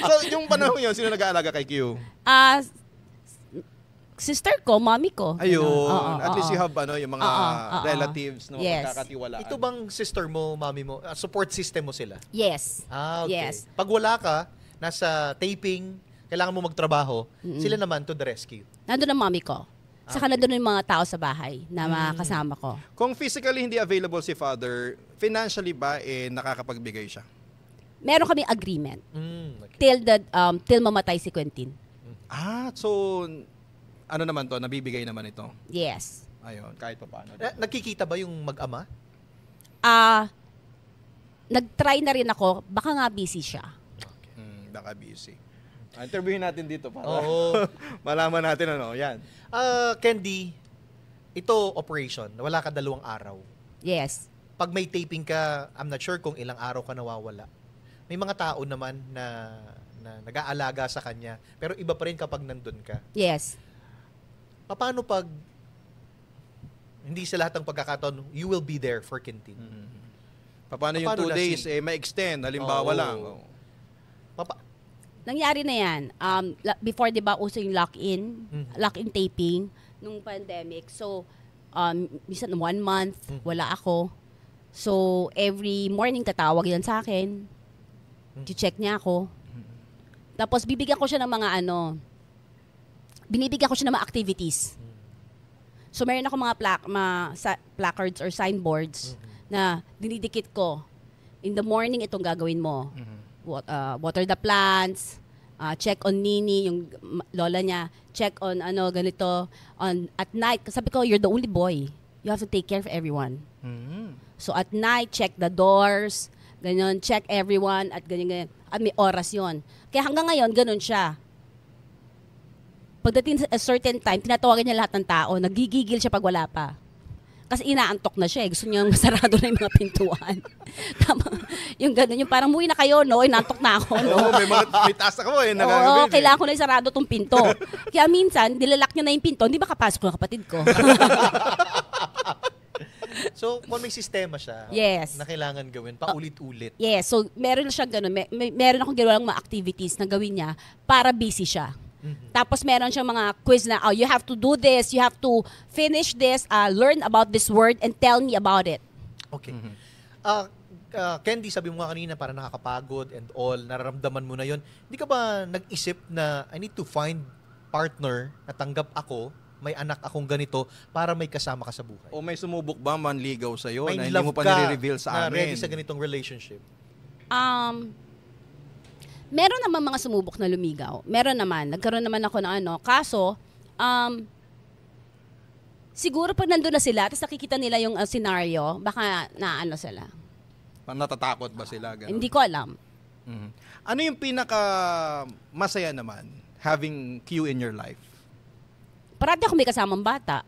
So, yung panahon yun, sino nag-aalaga kay Q? Sister ko, mommy ko. Ayun. Oo, At least oo. you have yung mga Oo. relatives na Yes. magkakatiwalaan. Ito bang sister mo, mami mo, support system mo sila? Yes. Okay. Yes. Pag wala ka, nasa taping, kailangan mo magtrabaho, sila naman to the rescue. Nandun ang mommy ko. Saka nandun yung mga tao sa bahay na makakasama ko. Kung physically hindi available si father, financially ba nakakapagbigay siya? Meron kaming agreement Okay. till mamatay si Quentin. So ano naman to, nabibigay naman ito. Yes. Ayun, kahit pa paano. Nagkikita ba yung mag-ama? Nag-try na rin ako. Baka nga busy siya. Baka busy. Interviewin natin dito para Oo. malaman natin yan. Candy, ito operation, wala ka 2 araw. Yes. Pag may taping ka, I'm not sure kung ilang araw ka nawawala. May mga tao naman na nag-aalaga sa kanya, pero iba pa rin kapag nandun ka. Yes. Paano pag hindi sa lahat ng pagkakataon, you will be there for Quentin? Paano yung Paano 2 na days, si- ma-extend, halimbawa Oo. lang. Nangyari na yan. Before, di ba, uso yung lock-in taping nung pandemic. So, minsan 1 month, wala ako. So, every morning tatawag yan sa akin. I-check niya ako. Tapos, bibigyan ko siya ng mga binibigyan ko siya ng mga activities. So, meron ako mga placards or signboards na dinidikit ko. In the morning, itong gagawin mo. Water the plants, check on Nini, yung lola niya, check on ganito. At night, sabi ko, you're the only boy. You have to take care of everyone. So at night, check the doors, ganyan, check everyone, at ganyan. At may oras yon. Kaya hanggang ngayon, ganun siya. Pagdating sa a certain time, tinatawagan niya lahat ng tao, nagigigil siya pag wala pa. Kasi inaantok na siya. Gusto niya masarado na yung mga pintuan. Tama. Yung gano'n. Yung parang muwi na kayo, no? Inaantok na ako, no? Oo, may taas ako Oo, nagagawin. kailangan ko na isarado tong pinto. Kaya minsan, nilalak niya na yung pinto, hindi makapasok ng kapatid ko. So, kung may sistema siya Yes. na kailangan gawin, paulit-ulit. Yes, so meron siya gano'n. Meron akong ginawa mga activities na gawin niya para busy siya. Tapos meron siyang mga quiz na, you have to do this, you have to finish this, learn about this word, and tell me about it. Okay. Candy, sabi mo nga kanina, para nakakapagod and all, nararamdaman mo na yon. Hindi ka ba nag-isip na I need to find partner na tanggap ako, may anak akong ganito, para may kasama ka sa buhay? O may sumubok ba manligaw sa'yo May na hindi love mo pa ka nire-reveal sa na amin? ready sa ganitong relationship? Meron naman mga sumubok na lumigaw. Meron naman. Nagkaroon naman ako ng kaso, Siguro pag nandun na sila, tapos nakikita nila yung scenario, baka naano sila. Natatakot ba sila? Ganun? Hindi ko alam. Mhm. Ano yung pinaka masaya naman having Q in your life? Parati ako may kasamang bata.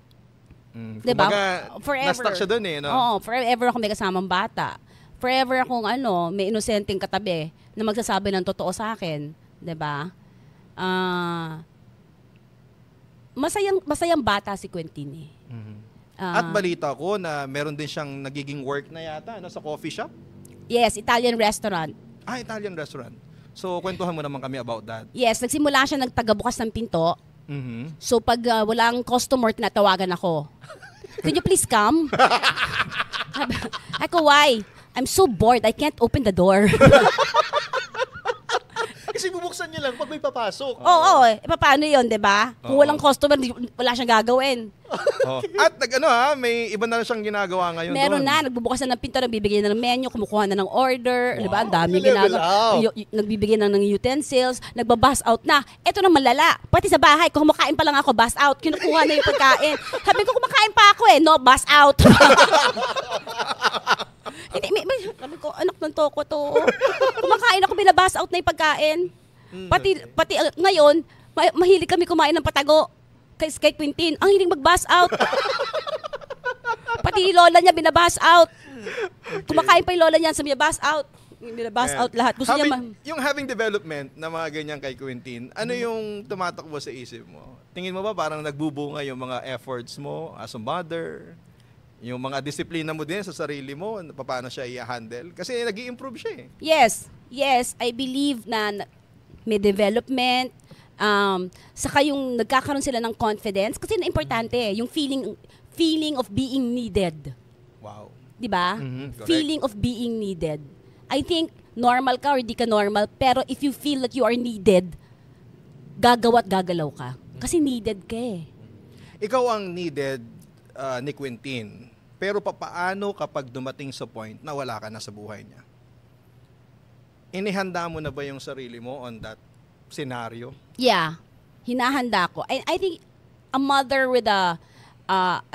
Diba? Kumbaga, Forever. na-stuck siya dun eh. No? Oo, forever ako may kasamang bata. Forever akong may inosenteng katabi na magsasabi ng totoo sa akin. 'Di ba? Masayang bata si Quentin eh. At balita ko na meron din siyang nagiging work na yata sa coffee shop. Yes, Italian restaurant. Italian restaurant. So, kwentuhan mo naman kami about that. Yes, nagsimula siya nagtagabukas ng pinto. Mhm. So pag walang customer, tinatawagan ako. Could you please come? Ako, why? I'm so bored. I can't open the door. Kasi bubuksan niya lang pag may papasok. Oo, paano yun, di ba? Kung walang customer, wala siyang gagawin. Oh. At may iba na siyang ginagawa ngayon Meron doon. na, nagbubukas na ng pinto, nagbibigay na ng menu, kumukuha na ng order, di ba? Ang daming level ginagawa. Nagbibigay na ng utensils, nagbabus out na. Ito na malala. Pati sa bahay, kung kumakain pa lang ako, bus out. Kinukuha na yung pagkain. Sabi ko, kumakain pa ako no, bus out. Hindi, sabi ko, anak ng toko to. Kumakain ako, binabus out na yung pagkain. Pati ngayon, mahilig kami kumain ng patago. Kay Quintin, ang hiling mag-bus out. Pati lola niya binabus out. Kumakain pa yung lola niya, sabi niya, bus out. Binabus out lahat. Gusto niya yung having development na mga ganyan kay Quintin, ano yung tumatakbo sa isip mo? Tingin mo ba parang nagbubunga yung mga efforts mo as a mother? Yung mga disiplina mo din sa sarili mo, paano siya i-handle? Kasi nag-i-improve siya eh. Yes, I believe na may development, saka yung nagkakaroon sila ng confidence kasi na importante yung feeling of being needed. Wow. 'Di ba? Correct. Feeling of being needed. I think normal ka or di ka normal, pero if you feel that you are needed, gagawa't gagalaw ka. Kasi needed ka eh. Ikaw ang needed ni Quintin. Pero paano kapag dumating sa point na wala ka na sa buhay niya? Inihanda mo na ba yung sarili mo on that scenario? Yeah. Hinahanda ko. I think a mother with a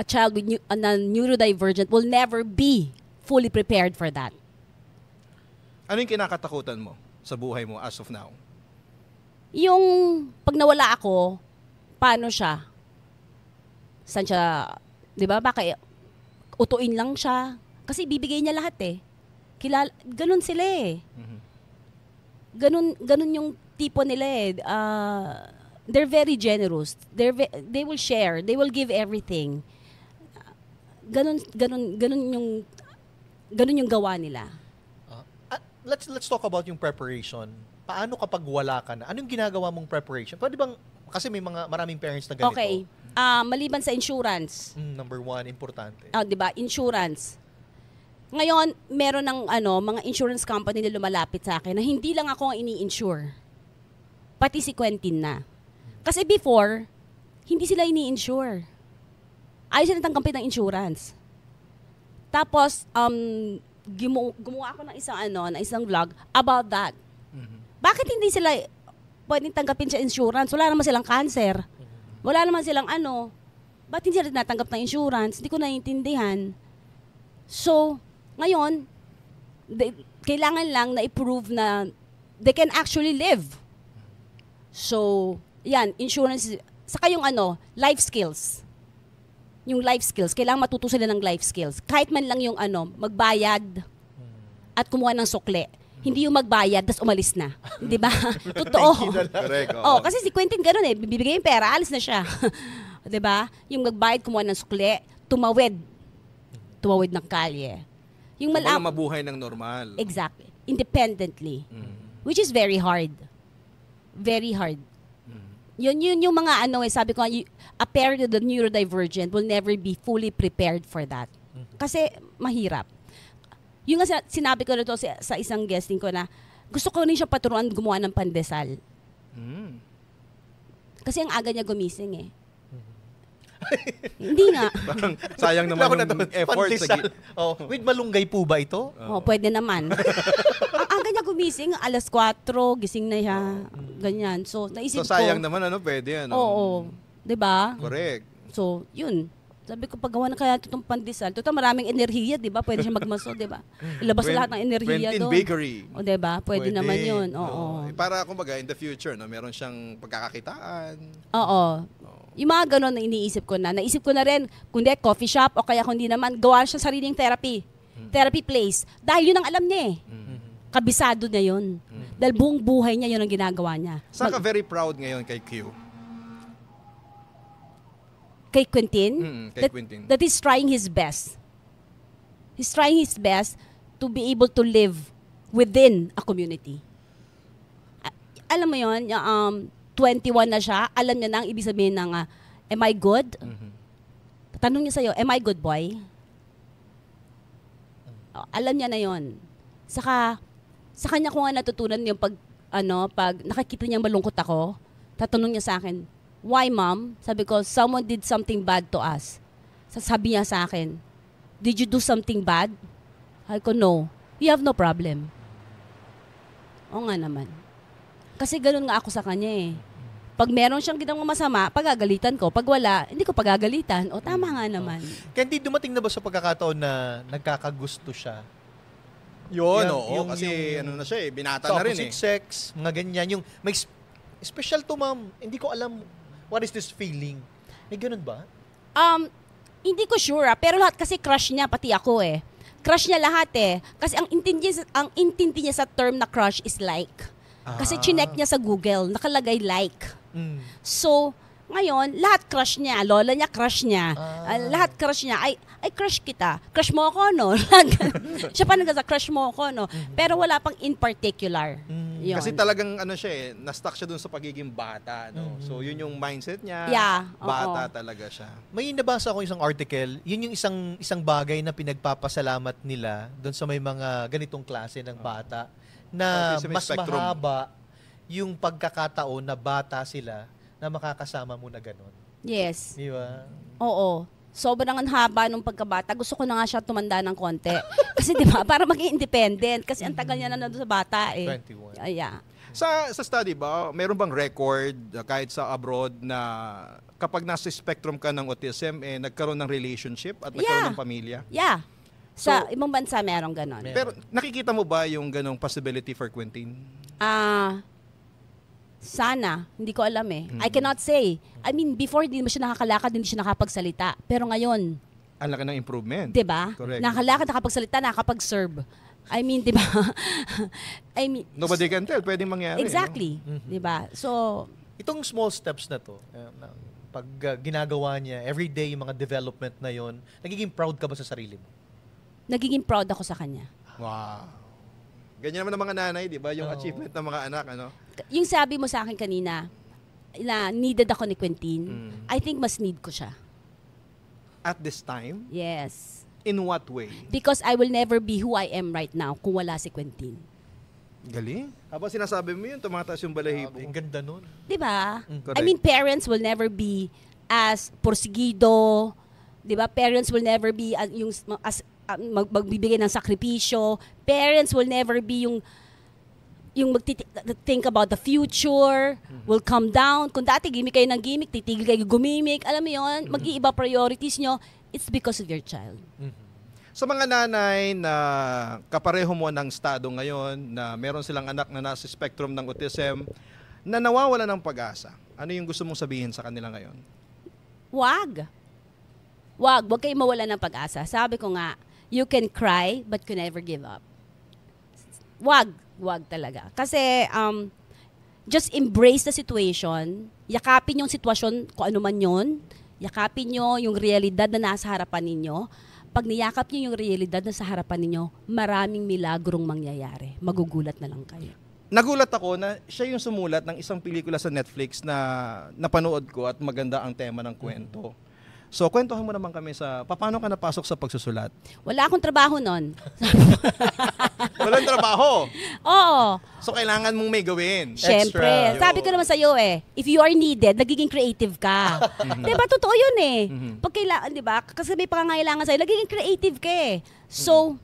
child with a neurodivergent will never be fully prepared for that. Ano yung kinakatakutan mo sa buhay mo as of now? Yung pag nawala ako, paano siya? Saan siya, di ba? Baka utuin lang siya. Kasi bibigay niya lahat eh. Ganun sila eh. Ganun yung tipo nila eh. They're very generous. They will share. They will give everything. Ganun yung gawa nila. Let's talk about yung preparation. Paano kapag wala ka na? Anong ginagawa mong preparation? Pwede bang, kasi may maraming parents na ganito. Okay. Maliban sa insurance. Number one, importante. Di ba? Insurance. Ngayon, meron ng mga insurance company na lumalapit sa akin na hindi lang ako ang ini-insure. Pati si Quentin na. Kasi before, hindi sila ini-insure. Ayaw sila tanggapin ng insurance. Tapos, gumawa ako ng isang vlog about that. Bakit hindi sila pwedeng tanggapin sa insurance? Wala naman silang cancer. Wala naman silang ba't hindi sila natanggap ng insurance? Hindi ko naiintindihan. So, ngayon, kailangan lang na i-prove na they can actually live. So, yan, insurance. Saka yung life skills. Yung life skills, kailangan matuto sila ng life skills. Kahit man lang yung magbayad at kumuha ng sukle. Hindi yung magbayad, tas umalis na. Di ba? Totoo. Correct. Kasi si Quentin gano'n eh. Bibigay yung pera, alis na siya. Di ba? Yung magbayad, kumuha ng sukle, tumawid ng kalye. Yung Kumbaga mabuhay ng normal. Exactly. Independently. Which is very hard. Very hard. Yun yung mga sabi ko, a parent of the neurodivergent will never be fully prepared for that. Kasi mahirap. Yung nga sinabi ko na to sa isang guesting ko na gusto ko rin siya paturuan gumawa ng pandesal. Kasi ang aga niya gumising eh. Hindi nga. Parang sayang naman yung effort. With malunggay po ba ito? Pwede naman. Ang aga niya gumising, 4:00, gising na siya. Ganyan. So, naisip ko. So, sayang naman, pwede yan. Oo. Diba? Correct. So, yun. Sabi ko, paggawa na kaya itong pandesal. Total, maraming enerhiya, di ba? Pwede siya magmaso, di ba? Ilabas lahat ng enerhiya Quentin doon. Bakery. O, di ba? Pwede naman yun. Oo. Para kumbaga in the future, no, meron siyang pagkakakitaan. Oo. Yung mga ganon na iniisip ko na. Naisip ko na rin, kundi coffee shop o kaya kundi naman, gawa siya sariling therapy. Therapy place. Dahil yun ang alam niya eh. Kabisado niya yun. Dahil buong buhay niya yun ang ginagawa niya. Saan ka very proud ngayon kay Q? Kay Quentin, Kay Quentin. that is trying his best. He's trying his best to be able to live within a community. Alam mo yun, 21 na siya, alam niya na ang ibig sabihin ng, am I good? Tanong niya sa'yo, am I good, boy? Alam niya na yun. Saka, sa kanya ko nga natutunan yung pag nakikita niya malungkot ako, tatanong niya sa akin, why, mom? Sabi ko, someone did something bad to us. Sabi niya sa akin, did you do something bad? Sabi ko, no. You have no problem. Oo nga naman. Kasi ganun nga ako sa kanya eh. Pag meron siyang ginawang masama, pagagalitan ko. Pag wala, hindi ko pagagalitan. O tama nga naman. Kaya hindi dumating na ba sa pagkakataon na nagkakagusto siya? Yun, Yung- kasi yung- ano na siya eh, binata Sa na rin opposite eh. sex, mga ganyan. Yung may special to, ma'am. Hindi ko alam what is this feeling. May ganun ba? Hindi ko sure pero lahat kasi crush niya, pati ako eh. Crush niya lahat eh. Kasi ang intindi niya sa term na crush is like. Kasi chinek niya sa Google, nakalagay like. So, ngayon, lahat crush niya. Lola niya, crush niya. Lahat crush niya. Ay, crush kita. Crush mo ako, no? Siya pa nagsasabi, crush mo ako, no? Pero wala pang in particular. Yun. Kasi talagang ano siya eh, na-stuck siya dun sa pagiging bata, no? So yun yung mindset niya. Yeah, Bata talaga siya. May nabasa ko isang article, yun yung isang bagay na pinagpapasalamat nila doon sa may mga ganitong klase ng bata na Autism mas spectrum. mahaba yung pagkakataon na bata sila na makakasama mo na gano'n. Yes. Di ba? Oo. Sobrang ang haba nung pagkabata. Gusto ko na nga siya tumanda ng konti. Kasi di ba, para maging independent. Kasi ang tagal niya na nandun sa bata eh. 21. Yeah. Sa study ba, meron bang record kahit sa abroad na kapag nasa spectrum ka ng autism, eh, nagkaroon ng relationship at nagkaroon ng pamilya? Yeah. Sa ibang bansa merong ganon. Pero nakikita mo ba yung ganong possibility for Quentin? Sana. Hindi ko alam eh. I cannot say. I mean, before hindi mo siya nakakalakad, hindi siya nakapagsalita. Pero ngayon, Ang laki ng improvement. 'di ba? Correct. Nakakalakad, nakapagsalita, nakapag-serve. I mean, 'di ba? I mean, Nobody can tell. Pwedeng mangyari. exactly. 'Di ba? So, Itong small steps na to, pag ginagawa niya, everyday yung mga development na yon, nagiging proud ka ba sa sarili mo? nagiging proud ako sa kanya. No? Wow. Ganyan naman ang mga nanay, di ba? Yung achievement ng mga anak, ano? Yung sabi mo sa akin kanina, na needed ako ni Quentin, I think mas need ko siya. At this time, Yes. in what way? Because I will never be who I am right now kung wala si Quentin. Galing. Habang sinasabi mo yun, tumataas yung balahibo. Ang ganda nun. Di ba? correct. I mean, parents will never be as porsigido. Di ba? Parents will never be magbibigay ng sakripisyo. Parents will never be yung think about the future, will come down. Kung dati gimmick kayo ng gimmick, titigil kayo gumimik, alam mo yun, mag-iiba priorities nyo, it's because of your child. Sa mga nanay na kapareho mo ng estado ngayon, na meron silang anak na nasa spectrum ng autism, na nawawala ng pag-asa, ano yung gusto mong sabihin sa kanila ngayon? Wag kayo mawala ng pag-asa. Sabi ko nga, you can cry, but you never give up. Wag talaga. Kasi, just embrace the situation, yakapin yung sitwasyon, kung ano man yun, yakapin nyo yung realidad na nasa harapan ninyo. Pag niyakap nyo yung realidad na sa harapan ninyo, maraming milagrong mangyayari. Magugulat na lang kayo. Nagulat ako na siya yung sumulat ng isang pelikula sa Netflix na napanood ko at maganda ang tema ng kwento. So, kwentuhan mo naman kami sa paano ka napasok sa pagsusulat. Wala akong trabaho nun. Walang trabaho. Oo. So, kailangan mong may gawin. Siyempre. Extra. Sabi ko naman sa'yo if you are needed, nagiging creative ka. Diba? Totoo yun Pag kailangan, diba? Kasi may pangangailangan sa'yo, nagiging creative ka So,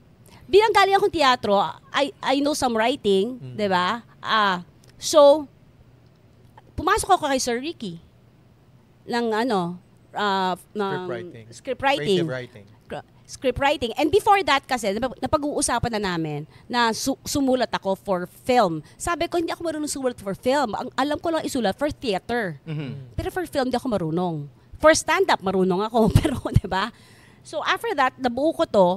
bilang galing akong teatro, I know some writing, diba? So, pumasok ako kay Sir Ricky ng Script writing. script writing. Creative writing. Script writing. And before that kasi, napag-uusapan na namin na sumulat ako for film. Sabi ko, hindi ako marunong sumulat for film. Ang alam ko lang isulat for theater. Pero for film, hindi ako marunong. For stand-up, marunong ako. Pero, di ba? So, after that, nabuo ko to,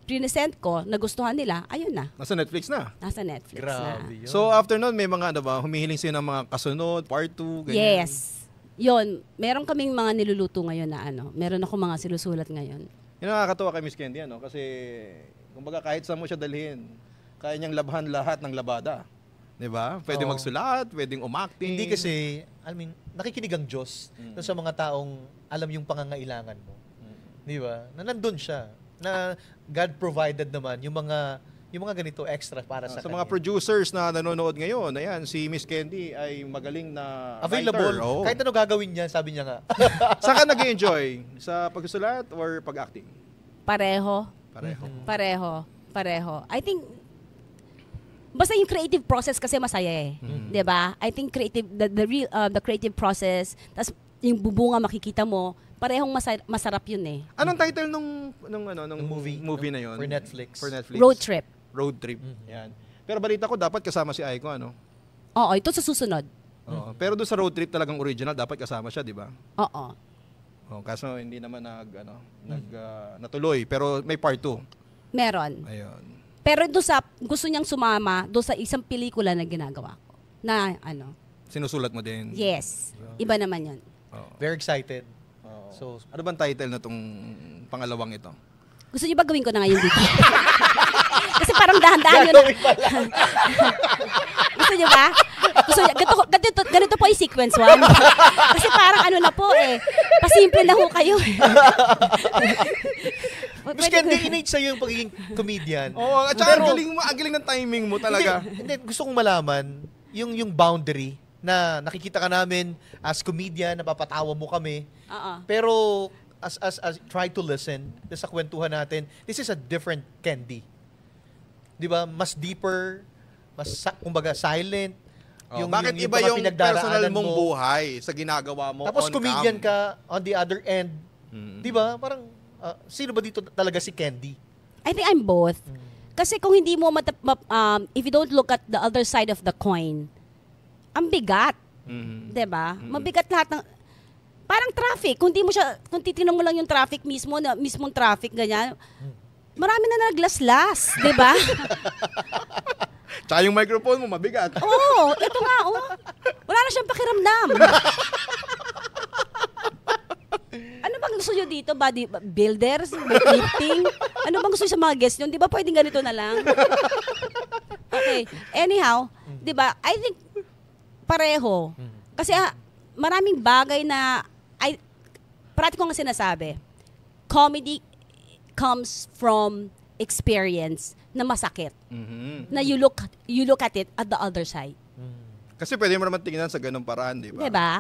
present ko, nagustuhan nila, ayun na. Nasa Netflix na. Nasa Netflix Grabe na. yun. So after nun, may mga ano ba, humihiling sa'yo ng mga kasunod, part 2, ganyan. Yes. Yun. Meron kaming mga niluluto ngayon na ano. Meron ako mga sinusulat ngayon. Yung nakakatawa kay Miss Candy, ano? Kasi, kumbaga kahit saan mo siya dalhin, kaya niyang labhan lahat ng labada. Di ba? Pwede Oo. magsulat, pwedeng umacting. Hindi kasi, nakikinig ang Diyos dun sa mga taong alam yung pangangailangan mo. Di ba? Na nandun siya. Na God provided naman yung mga ganito extra para sa Sa kanya. mga producers na nanonood ngayon, ayan, si Miss Candy ay magaling na Available. writer. Oo. Kahit ano gagawin niya, sabi niya nga. Saan ka nag-enjoy? Sa pagsusulat or pag-acting? Pareho. Pareho. I think, basta yung creative process kasi masaya eh. 'Di ba? I think the creative process, tas yung bubunga makikita mo, parehong masarap yun eh. Anong title nung movie na yon? For Netflix. For Netflix. Road trip. Road trip. Yan. Pero balita ko dapat kasama si Aiko, ano? Oo, ito sa susunod. Oo. Pero doon sa road trip talagang original dapat kasama siya, di ba? Oo. Oh, kaso hindi naman natuloy, pero may part 2. Meron. Ayun. Pero doon sa gusto niyang sumama doon sa isang pelikula na ginagawa ko. Na ano? Sinusulat mo din. Yes. Iba naman 'yon. Oo. Very excited. Oo. So, Ano bang title na tong pangalawang ito? Gusto niyo ba gawin ko na ngayon dito? Kasi parang dahan-dahan yun. Gusto niyo ba? Gusto niyo, ganito po yung sequence 1. Kasi parang ano na po eh. Pasimple na ho kayo. Miss Candy, innate sa'yo yung pagiging comedian. Oo, at saka ang galing ng timing mo talaga. Hindi, gusto kong malaman yung boundary na nakikita ka namin as comedian, napapatawa mo kami. Oo. Pero as try to listen sa kwentuhan natin, this is a different Candy. 'Di ba? Mas deeper, kumbaga silent. Bakit iba mga yung pinagdaraanan personal mong mo. buhay sa ginagawa mo Tapos on comedian cam? ka on the other end. 'Di ba? Parang sino ba dito talaga si Candy? I think I'm both. Kasi kung hindi mo if you don't look at the other side of the coin, ang bigat. 'Di ba? Mabigat lahat ng parang traffic. Kung titingnan mo lang yung traffic mismong traffic ganyan. Marami na naglaslas, 'di ba? Tsaka yung microphone mo mabigat. Oo, ito nga, wala na siyang pakiramdam. Ano bang gusto nyo dito? Body builders? Lifting? Ano bang gusto nyo sa mga guests nyo? Di ba pwedeng ganito na lang? Okay. Anyhow, di ba, I think pareho. Kasi maraming bagay na, parati ko nga sinasabi, comedy comes from experience na masakit. Na you look at it at the other side. Kasi pwede mo naman tingnan sa ganung paraan, di ba? Di ba?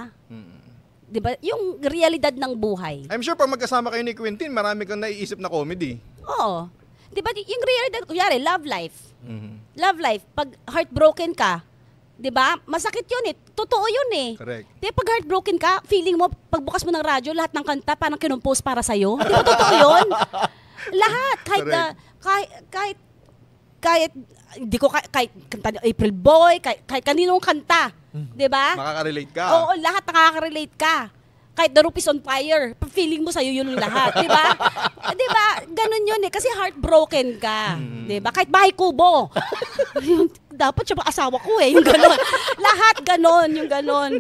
Di ba? Yung realidad ng buhay. I'm sure pag magkasama kayo ni Quentin, marami kang naiisip na comedy. Oo. Di ba? Yung realidad, kunyari, love life. Love life. Pag heartbroken ka, di ba? Masakit yun eh. Totoo yun eh. Correct. Di ba pag heartbroken ka, feeling mo, pagbukas mo ng radyo, lahat ng kanta, parang kinumpose para sa'yo. Di ba totoo yun? Lahat. Kahit kanta ni April Boy, kahit kaninong kanta, 'di ba? Makaka-relate ka. Oo, lahat nakaka-relate ka. Kahit The Roof is on Fire, feeling mo sa'yo yun lahat, 'di ba? 'Di ba? Ganun yun eh kasi heartbroken ka, 'di ba? Kahit Bahay Kubo. Dapat siya asawa ko eh, yung ganun. Lahat ganun, yung ganun.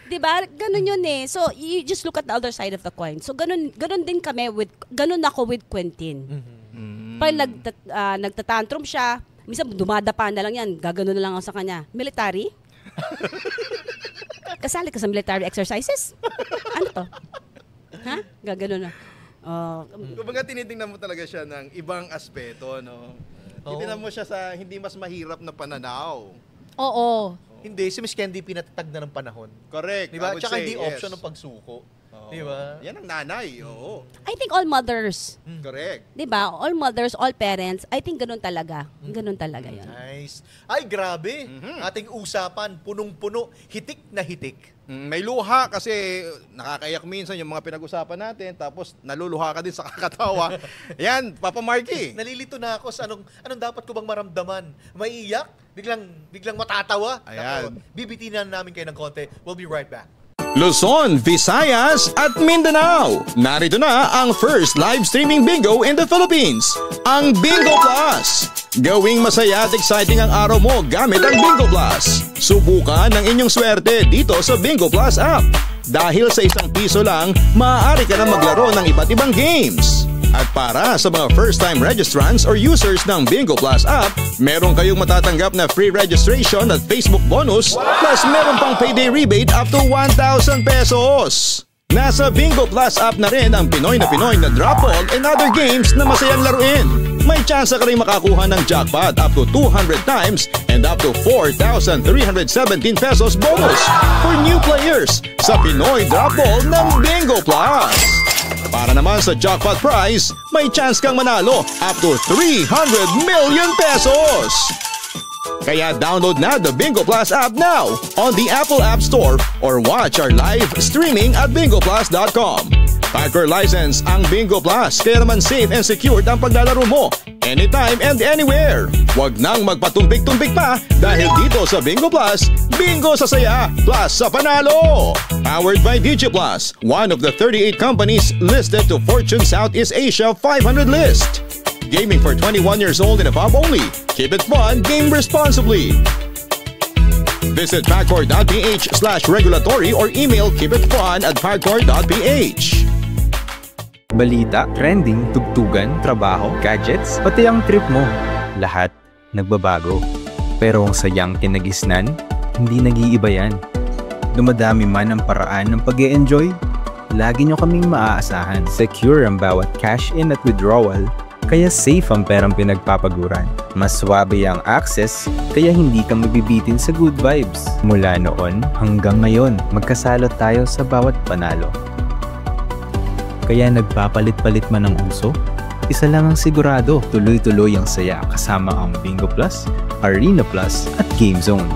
'Di ba? Ganun yun eh. So you just look at the other side of the coin. So ganun din kami ganun ako with Quentin. Pag nagtatantrum siya, minsan dumadapa na lang yan, gagano na lang ako sa kanya. Military? Kasali ka sa military exercises? Ano to? Ha? Gagano na. Kumbaga tinitingnan mo talaga siya ng ibang aspeto, no? Titingnan mo siya sa hindi mas mahirap na pananaw. Oo. Hindi, si Miss Candy pinatatag na ng panahon. Correct. Di ba? I would Tsaka say, hindi yes. option ng pagsuko. Oo. Di ba? Yan ang nanay, oo. I think all mothers, Correct. 'di ba? All mothers, all parents, I think ganun talaga. Ganun talaga 'yon. Nice. Ay, grabe. Ating usapan, punong-puno, hitik na hitik. May luha kasi nakakaiyak minsan yung mga pinag-usapan natin tapos naluluha ka din sa kakatawa. Yan, Papa Marky. Nalilito na ako sa anong dapat ko bang maramdaman? Maiiyak? Biglang matatawa? Ayan. Nako, bibitinan namin kayo ng konti. We'll be right back. Luzon, Visayas at Mindanao. Narito na ang first live streaming bingo in the Philippines, ang Bingo Plus. Gawing masaya at exciting ang araw mo gamit ang Bingo Plus. Subukan ang inyong swerte dito sa Bingo Plus app. Dahil sa ₱1 lang, maaari ka na maglaro ng iba't ibang games. At para sa mga first-time registrants or users ng Bingo Plus app, meron kayong matatanggap na free registration at Facebook bonus, plus meron pang payday rebate up to ₱1,000. Nasa Bingo Plus app na rin ang Pinoy na drop ball and other games na masayang laruin. May chance ka rin makakuha ng jackpot up to 200 times and up to ₱4,317 bonus for new players sa Pinoy drop ball ng Bingo Plus. Para naman sa jackpot prize, may chance kang manalo up to ₱300 million. Kaya download na the Bingo Plus app now on the Apple App Store or watch our live streaming at bingoplus.com. Hardcore license ang Bingo Plus, kaya naman safe and secured ang paglalaro mo anytime and anywhere. Huwag nang magpatumbik-tumbik pa dahil dito sa Bingo Plus, bingo sa saya plus sa panalo. Powered by DigiPlus, one of the 38 companies listed to Fortune Southeast Asia 500 list. Gaming for 21 years old and above only. Keep it fun, game responsibly. Visit hardcore.ph/regulatory or email keepitfun@hardcore.ph. Balita, trending, tugtugan, trabaho, gadgets, pati ang trip mo. Lahat nagbabago. Pero ang sayang kinagisnan, hindi nag-iiba yan. Dumadami man ang paraan ng pag-e-enjoy, lagi nyo kaming maaasahan. Secure ang bawat cash-in at withdrawal, kaya safe ang perang pinagpapaguran. Mas swabe ang access, kaya hindi ka mabibitin sa good vibes. Mula noon hanggang ngayon, magkasalot tayo sa bawat panalo. Kaya nagpapalit-palit man ang uso, isa lang ang sigurado, tuloy-tuloy ang saya kasama ang Bingo Plus, Arena Plus at Game Zone.